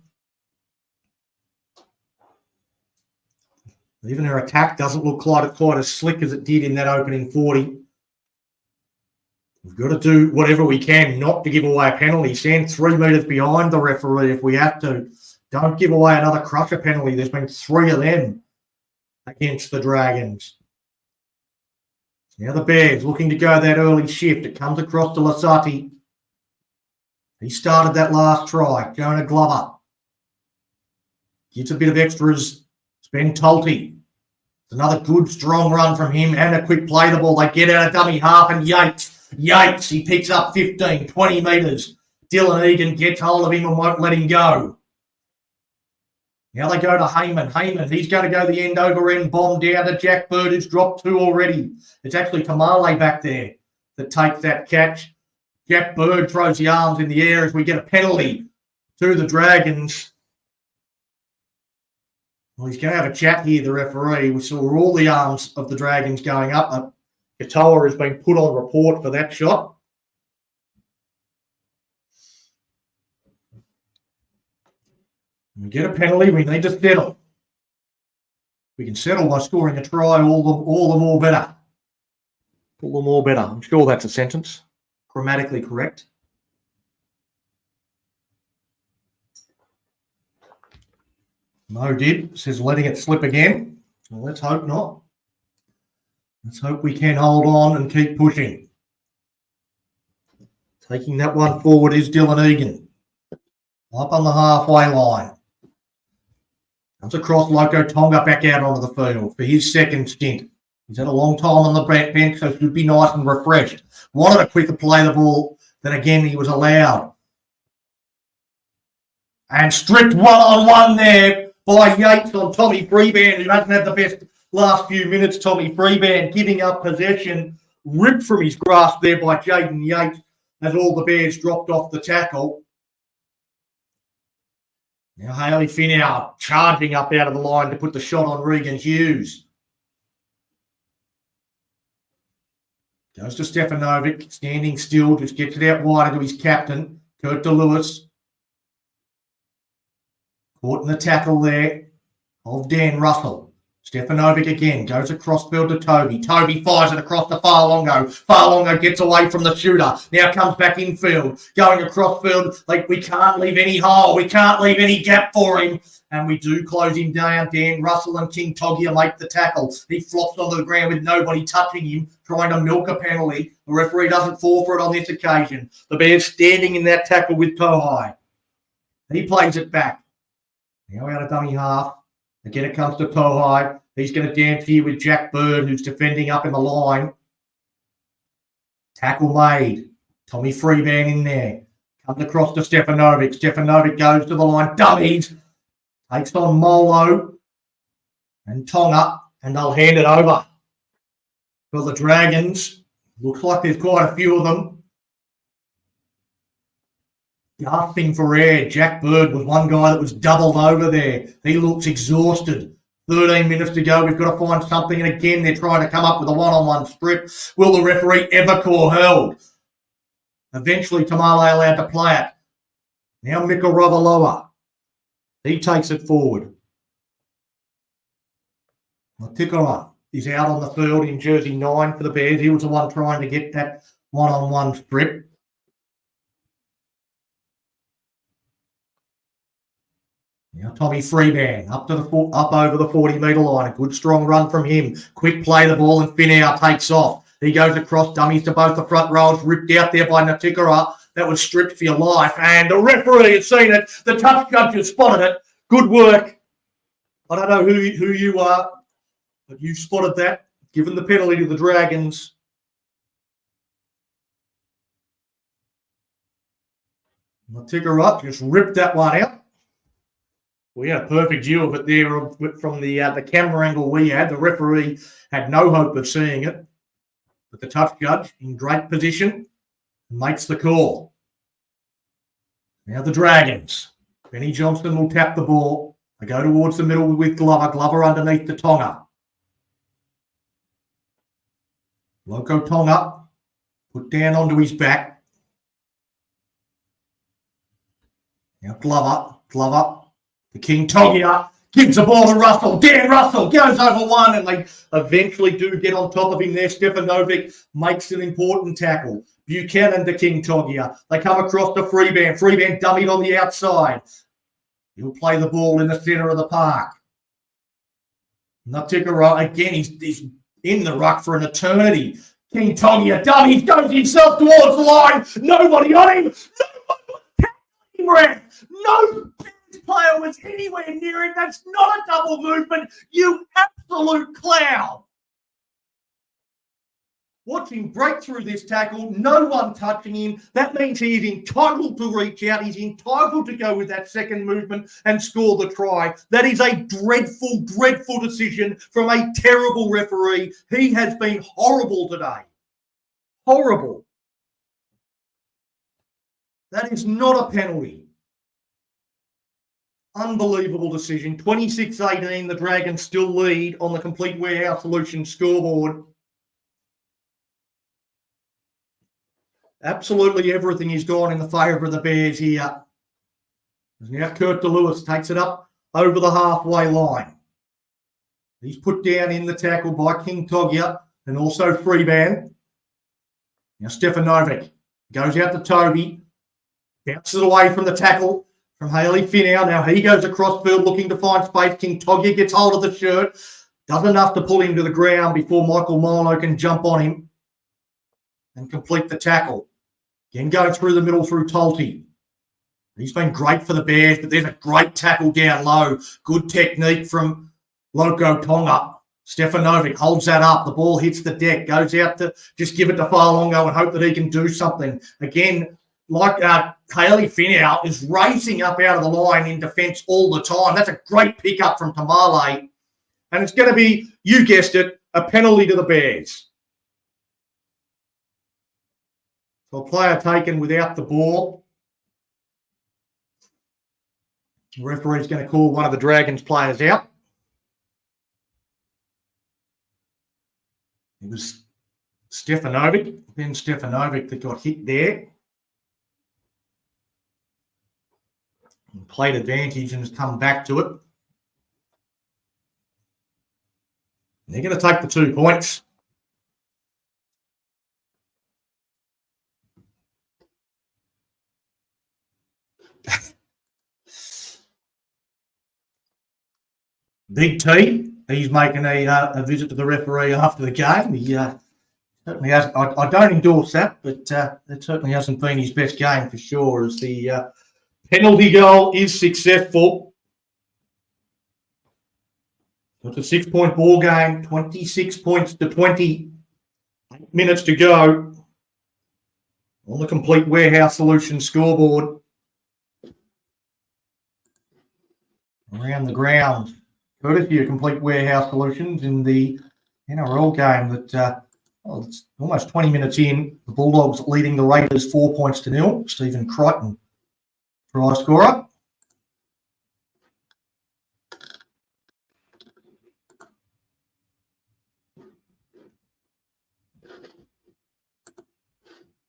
Even their attack doesn't look quite as slick as it did in that opening 40. We've got to do whatever we can not to give away a penalty. Stand 3 metres behind the referee if we have to. Don't give away another crusher penalty. There's been 3 of them against the Dragons. Now the Bears looking to go that early shift. It comes across to Lasati. He started that last try. Going to Glover. Gets a bit of extras. It's Ben Tolte. It's another good, strong run from him and a quick play the ball. They get out of dummy half and Yates, he picks up 15, 20 metres. Dylan Egan gets hold of him and won't let him go. Now they go to Heyman. He's going to go the end-over-end bomb down to Jack Bird, who's dropped 2 already. It's actually Tamale back there that takes that catch. Jack Bird throws the arms in the air as we get a penalty to the Dragons. Well, he's going to have a chat here, the referee. We saw all the arms of the Dragons going up. Katoa has been put on report for that shot. We get a penalty. We need to settle. We can settle by scoring a try. All the more better. All the more better. I'm sure that's a sentence. Grammatically correct. No did. Says letting it slip again. Well, let's hope not. Let's hope we can hold on and keep pushing. Taking that one forward is Dylan Egan. Up on the halfway line. Comes across Loco Tonga back out onto the field for his second stint. He's had a long time on the bench, so should be nice and refreshed. Wanted a quicker play the ball than again he was allowed. And stripped one-on-one there by Yates on Tommy Freeman, who hasn't had the best last few minutes. Tommy Freeman giving up possession, ripped from his grasp there by Jaden Yates as all the Bears dropped off the tackle. Now Hayley Finau charging up out of the line to put the shot on Regan Hughes. Goes to Stefanovic, standing still, just gets it out wide to his captain, Kurt DeLewis. Caught in the tackle there of Dan Russell. Stefanovic again goes across field to Toby. Toby fires it across to Farlongo. Farlongo gets away from the shooter. Now comes back infield. Going across field. Like, we can't leave any hole. We can't leave any gap for him. And we do close him down. Dan Russell and King Togia make the tackle. He flops onto the ground with nobody touching him, trying to milk a penalty. The referee doesn't fall for it on this occasion. The Bears standing in that tackle with Tohai. He plays it back. Now out of dummy half. Again, it comes to Tohai. He's going to dance here with Jack Bird, who's defending up in the line. Tackle made. Tommy Freeman in there. Comes across to Stefanovic. Stefanovic goes to the line. Dummies. Takes on Molo and Tonga, and they'll hand it over for the Dragons. Looks like there's quite a few of them. Gasping for air. Jack Bird was one guy that was doubled over there. He looks exhausted. 13 minutes to go. We've got to find something. And again, they're trying to come up with a one-on-one strip. Will the referee ever call held? Eventually, Tamale allowed to play it. Now Mika Ravaloa. He takes it forward. Matikora is out on the field in jersey 9 for the Bears. He was the one trying to get that one-on-one strip. Now Tommy Freeman up over the 40-metre line. A good strong run from him. Quick play the ball and Finau takes off. He goes across, dummies to both the front rows, ripped out there by Natikara. That was stripped for your life. And the referee had seen it. The touch judge has spotted it. Good work. I don't know who you are, but you spotted that. Given the penalty to the Dragons. Natikara just ripped that one out. We had a perfect view of it there from the camera angle we had. The referee had no hope of seeing it. But the touch judge, in great position, makes the call. Now the Dragons. Benny Johnston will tap the ball. They go towards the middle with Glover. Glover underneath the Tonga. Loco Tonga put down onto his back. Now Glover. The King Togia gives the ball to Russell. Dan Russell goes over one, and they eventually do get on top of him there. Stefanovic makes an important tackle. Buchanan to King Togia. They come across to Freeman. Freeman dummied on the outside. He'll play the ball in the centre of the park. Natikara, again, he's in the ruck for an eternity. King Togia dummies, goes himself towards the line. Nobody on him. Nobody was tackling him. No player was anywhere near him. That's not a double movement, you absolute clown. Watch him break through this tackle, no one touching him. That means he is entitled to reach out. He's entitled to go with that second movement and score the try. That is a dreadful, dreadful decision from a terrible referee. He has been horrible today. Horrible. That is not a penalty. Unbelievable decision. 26-18, the Dragons still lead on the Complete Warehouse Solutions scoreboard. Absolutely everything is gone in the favour of the Bears here. Now Kurt DeLewis takes it up over the halfway line. He's put down in the tackle by King Togia and also Freeman. Now Stefanovic goes out to Toby. Bounces away from the tackle from Hayley Finau. Now he goes across field looking to find space. King Togia gets hold of the shirt. Does enough to pull him to the ground before Michael Molo can jump on him and complete the tackle. Again, going through the middle through Tolte. He's been great for the Bears, but there's a great tackle down low. Good technique from Loco Tonga. Stefanovic holds that up. The ball hits the deck, goes out to just give it to Farlongo and hope that he can do something. Again, like Hayley Finau is racing up out of the line in defence all the time. That's a great pickup from Tamale. And it's going to be, you guessed it, a penalty to the Bears. So a player taken without the ball. The referee's going to call one of the Dragons players out. It was Ben Stefanovic that got hit there. And played advantage and has come back to it. They're going to take the 2 points. Big T, he's making a visit to the referee after the game. He certainly has. I don't endorse that, but it certainly hasn't been his best game for sure, as the penalty goal is successful. It's a 6-point ball game, 26 points to 20. 8 minutes to go on the Complete Warehouse Solutions scoreboard. Around the ground, courtesy of Complete Warehouse Solutions in the NRL game that it's almost 20 minutes in. The Bulldogs leading the Raiders 4 points to 0. Stephen Crichton, try scorer.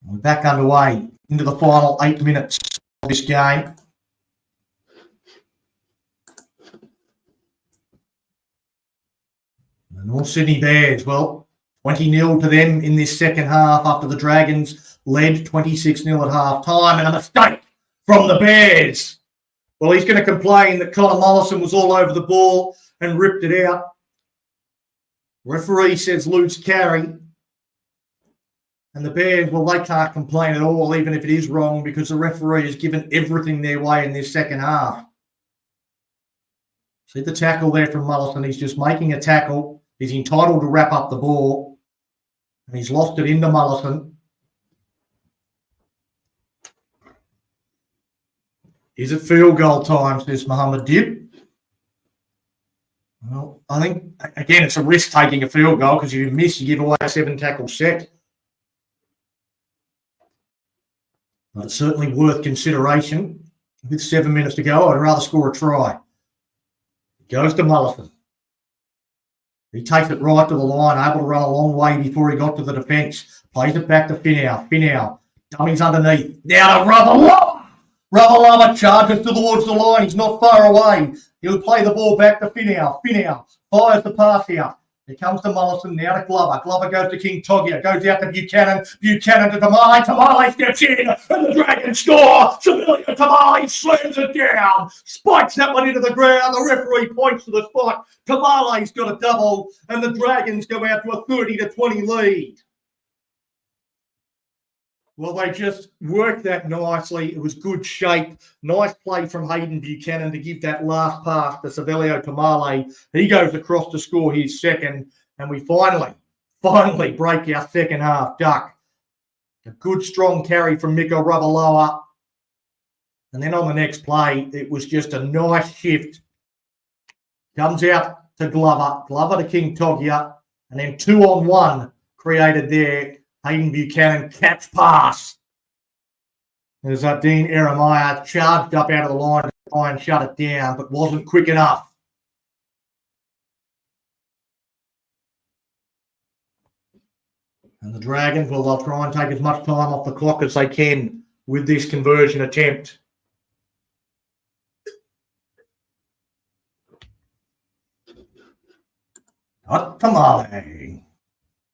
We're back underway into the final 8 minutes of this game. The North Sydney Bears, well, 20-0 to them in this second half after the Dragons led 26-0 at half-time, and a mistake from the Bears. Well, he's going to complain that Connor Mollison was all over the ball and ripped it out. Referee says loose carry. And the Bears, well, they can't complain at all, even if it is wrong, because the referee has given everything their way in this second half. See the tackle there from Mollison. He's just making a tackle. He's entitled to wrap up the ball. And he's lost it into Mollison. Is it field goal time, says Mohammed Dib? Well, I think, again, it's a risk taking a field goal because if you miss, you give away a 7-tackle set. But it's certainly worth consideration. With 7 minutes to go, I'd rather score a try. It goes to Mollison. He takes it right to the line, able to run a long way before he got to the defence. Plays it back to Finau. Finau, dummies underneath. Now to Ravalawa. Ravalawa charges towards the line. He's not far away. He'll play the ball back to Finau. Finau fires the pass out. Here comes to Mollison, now to Glover. Glover goes to King Togia, goes out to Buchanan. Buchanan to Tamale. Tamale steps in, and the Dragons score. Sevilla Tamale slams it down. Spikes that one into the ground. The referee points to the spot. Tamale's got a double, and the Dragons go out to a 30-20 lead. Well, they just worked that nicely. It was good shape. Nice play from Hayden Buchanan to give that last pass to Savelio Tamale. He goes across to score his second, and we finally break our second half duck. A good, strong carry from Miko Ravaloa. And then on the next play, it was just a nice shift. Comes out to Glover. Glover to King Togia. And then 2-on-1 created there. Hayden Buchanan, catch pass. There's that Dean Eremiah charged up out of the line to try and shut it down, but wasn't quick enough. And the Dragons, well, they'll try and take as much time off the clock as they can with this conversion attempt. Not tamale,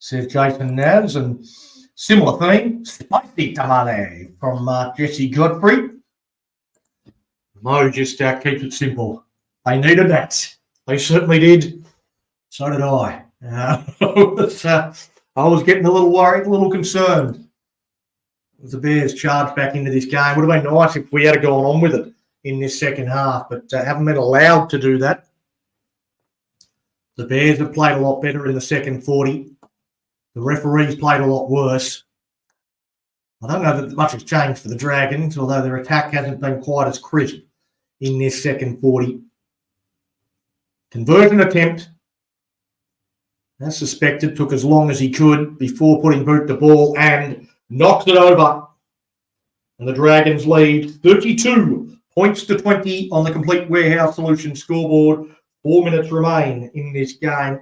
says Jason Naz, and similar theme, spicy tamale from Jesse Godfrey. Mo just keeps it simple. They needed that. They certainly did. So did I. I was getting a little worried, a little concerned. As the Bears charged back into this game. Would have been nice if we had gone on with it in this second half, but haven't been allowed to do that. The Bears have played a lot better in the second 40. The referees played a lot worse. I don't know that much has changed for the Dragons, although their attack hasn't been quite as crisp in this second 40. Conversion attempt, as suspected, took as long as he could before putting boot to ball and knocks it over. And the Dragons lead 32 Points to 20 on the Complete Warehouse Solutions scoreboard. 4 minutes remain in this game.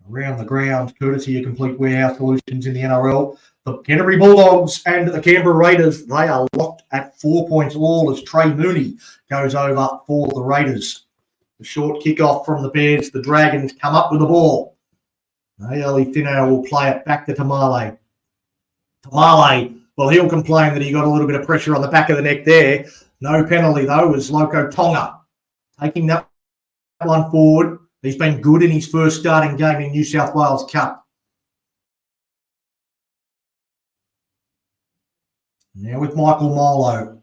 Around the ground, courtesy of Complete Warehouse Solutions in the NRL. The Canterbury Bulldogs and the Canberra Raiders, they are locked at 4 points all as Trey Mooney goes over for the Raiders. The short kickoff from the Bears. The Dragons come up with the ball. Early Finau will play it back to Tamale. Tamale, well, he'll complain that he got a little bit of pressure on the back of the neck there. No penalty, though, as Loco Tonga taking that one forward. He's been good in his first starting game in New South Wales Cup. Now with Michael Molo.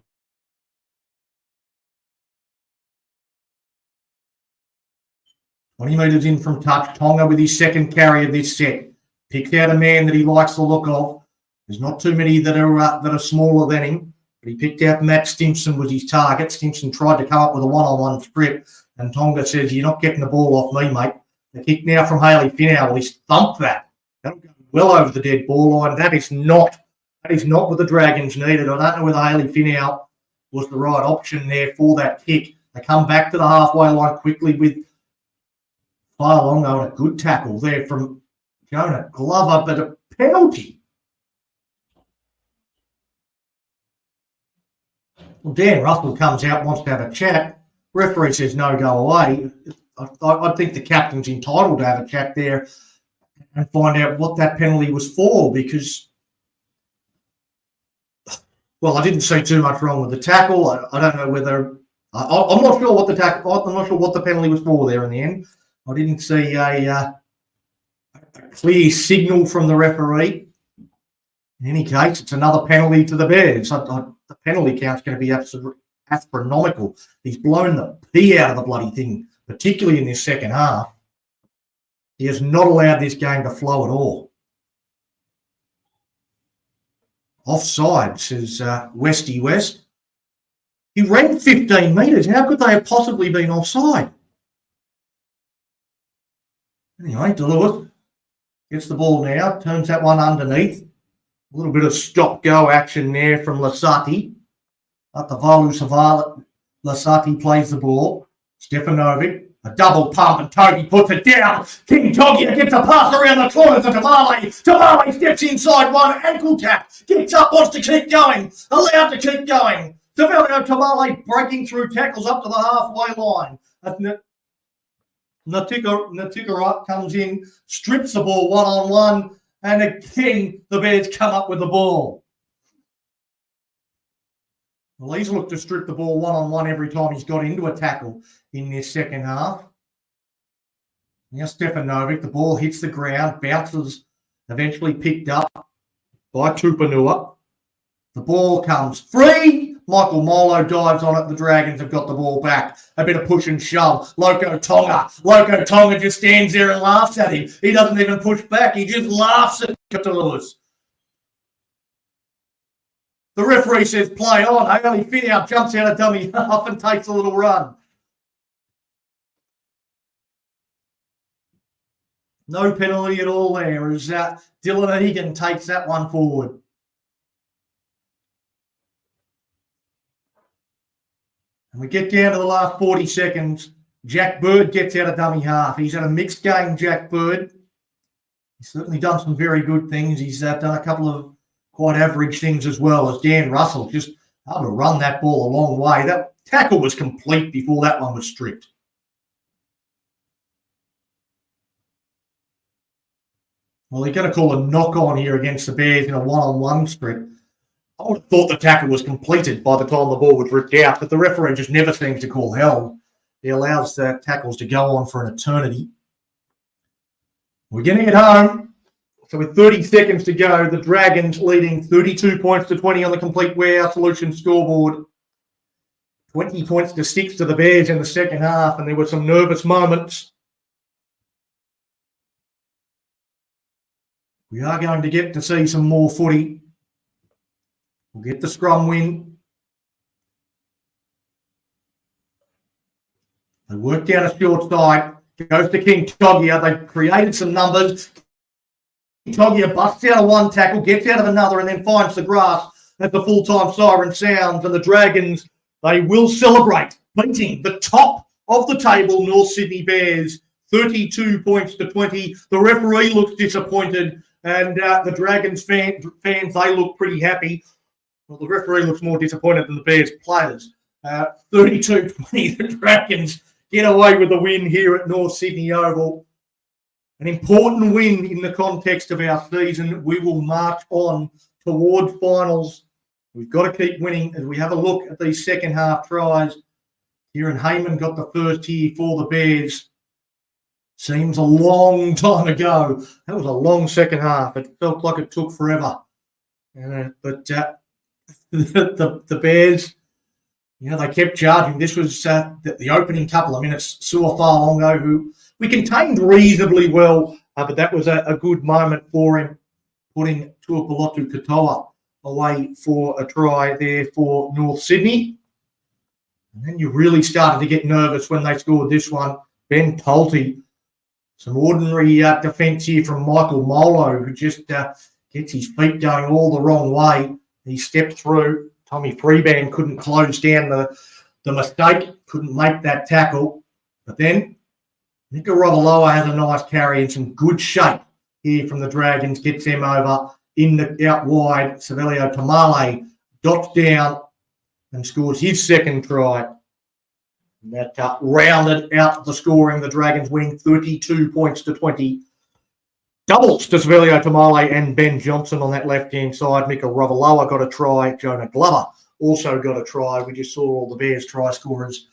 When he metres in from touch, Tonga with his second carry of this set. Picks out a man that he likes the look of. There's not too many that are smaller than him, but he picked out Matt Stimson was his target. Stimson tried to come up with a one-on-one strip, and Tonga says, "You're not getting the ball off me, mate." The kick now from Haley Finau. Well, he's thumped that. That'll go well over the dead ball line. That is not what the Dragons needed. I don't know whether Haley Finau was the right option there for that kick. They come back to the halfway line quickly with far Longo and a good tackle there from Jonah Glover, but a penalty. Well, Dan Russell comes out, wants to have a chat. Referee says, "No, go away." I think the captain's entitled to have a chat there and find out what that penalty was for, because, well, I didn't see too much wrong with the tackle. I don't know whether I'm not sure what the tackle. I'm not sure what the penalty was for there in the end. I didn't see a clear signal from the referee. In any case, it's another penalty to the Bears. The penalty count's going to be absolutely astronomical. He's blown the pee out of the bloody thing, particularly in this second half. He has not allowed this game to flow at all. Offside, says Westy West. He ran 15 metres. How could they have possibly been offside? Anyway, DeLewis gets the ball now, turns that one underneath. A little bit of stop-go action there from Lasati. At the Valu Savala, Lasati plays the ball. Stefanovic, a double pump, and Togi puts it down. King Togia gets a pass around the corner to Tamale. Tamale steps inside one, ankle tap. Gets up, wants to keep going. Allowed to keep going. Savelio Tamale breaking through tackles up to the halfway line. Natikara comes in, strips the ball one-on-one, and again, the Bears come up with the ball. Well, he's looked to strip the ball one-on-one every time he's got into a tackle in this second half. Now Stefanovic, the ball hits the ground, bounces, eventually picked up by Tupanua. The ball comes free. Michael Molo dives on it. The Dragons have got the ball back. A bit of push and shove. Loco Tonga just stands there and laughs at him. He doesn't even push back. He just laughs at Lewis. The referee says, "Play on." Haley Finau jumps out of dummy half and takes a little run. No penalty at all there as Dylan Egan takes that one forward. And we get down to the last 40 seconds. Jack Bird gets out of dummy half. He's had a mixed game, Jack Bird. He's certainly done some very good things. He's done a couple of quite average things as well, as Dan Russell just able to run that ball a long way. That tackle was complete before that one was stripped. Well, they're going to call a knock-on here against the Bears in a one-on-one strip. I would have thought the tackle was completed by the time the ball was ripped out, but the referee just never seems to call held. He allows the tackles to go on for an eternity. We're getting it home. So with 30 seconds to go, the Dragons leading 32 points to 20 on the Complete Warehouse Solutions scoreboard. 20 points to 6 to the Bears in the second half, and there were some nervous moments. We are going to get to see some more footy. We'll get the scrum win. They work down a short side. Goes to King Togia. They've created some numbers. King Togia busts out of one tackle, gets out of another, and then finds the grass as the full-time siren sounds. And the Dragons They will celebrate beating the top of the table North Sydney Bears 32 points to 20. The referee looks disappointed, and the Dragons fans, they look pretty happy. Well, the referee looks more disappointed than the Bears players. 32-20, the Dragons get away with the win here at North Sydney Oval. An important win in the context of our season. We will march on towards finals. We've got to keep winning as we have a look at these second half tries. Kieran Hayman got the first here for the Bears. Seems a long time ago. That was a long second half. It felt like it took forever. But the Bears, they kept charging. This was the opening couple of minutes. Suafa-Longo, who we contained reasonably well, but that was a good moment for him, putting Tuapolotu Katoa away for a try there for North Sydney. And then you really started to get nervous when they scored this one. Ben Pulte, some ordinary defence here from Michael Molo, who just gets his feet going all the wrong way. He stepped through. Tommy Freeban couldn't close down the mistake, couldn't make that tackle. But then Mika Ravaloa has a nice carry and some good shape here from the Dragons, gets them over in the out wide. Savelio Tamale dots down and scores his second try. And that rounded out the scoring. The Dragons winning 32 points to 20. Doubles to Savelio Tamale and Ben Johnson on that left-hand side. Mika Ravaloa got a try. Jonah Glover also got a try. We just saw all the Bears try scorers.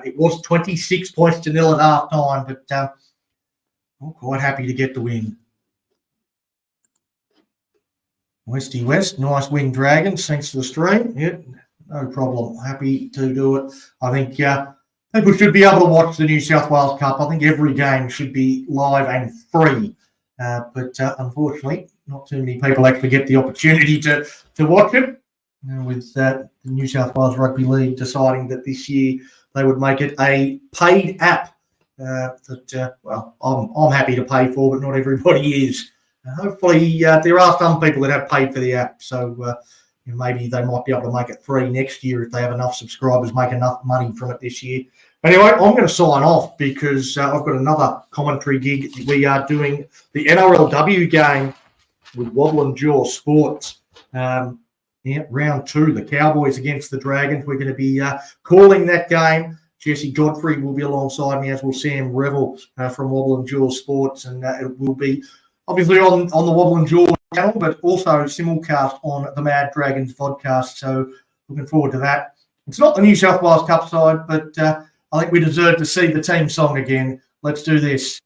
It was 26 points to 0 at half-time, but I'm quite happy to get the win. Westy West, nice win, Dragons. Thanks to the stream. Yep, no problem. Happy to do it. I think people should be able to watch the New South Wales Cup. I think every game should be live and free. But unfortunately, not too many people actually get the opportunity to watch it. With the New South Wales Rugby League deciding that this year they would make it a paid app I'm happy to pay for, but not everybody is. Hopefully, there are some people that have paid for the app, so maybe they might be able to make it free next year if they have enough subscribers, make enough money from it this year. Anyway, I'm going to sign off because I've got another commentary gig. We are doing the NRLW game with Wobble and Jaw Sports. Round 2, the Cowboys against the Dragons. We're going to be calling that game. Jesse Godfrey will be alongside me, as will Sam Revel from Wobble and Jaw Sports. And it will be obviously on the Wobble and Jaw channel, but also simulcast on the Mad Dragons podcast. So looking forward to that. It's not the New South Wales Cup side, but I think we deserve to see the team song again. Let's do this.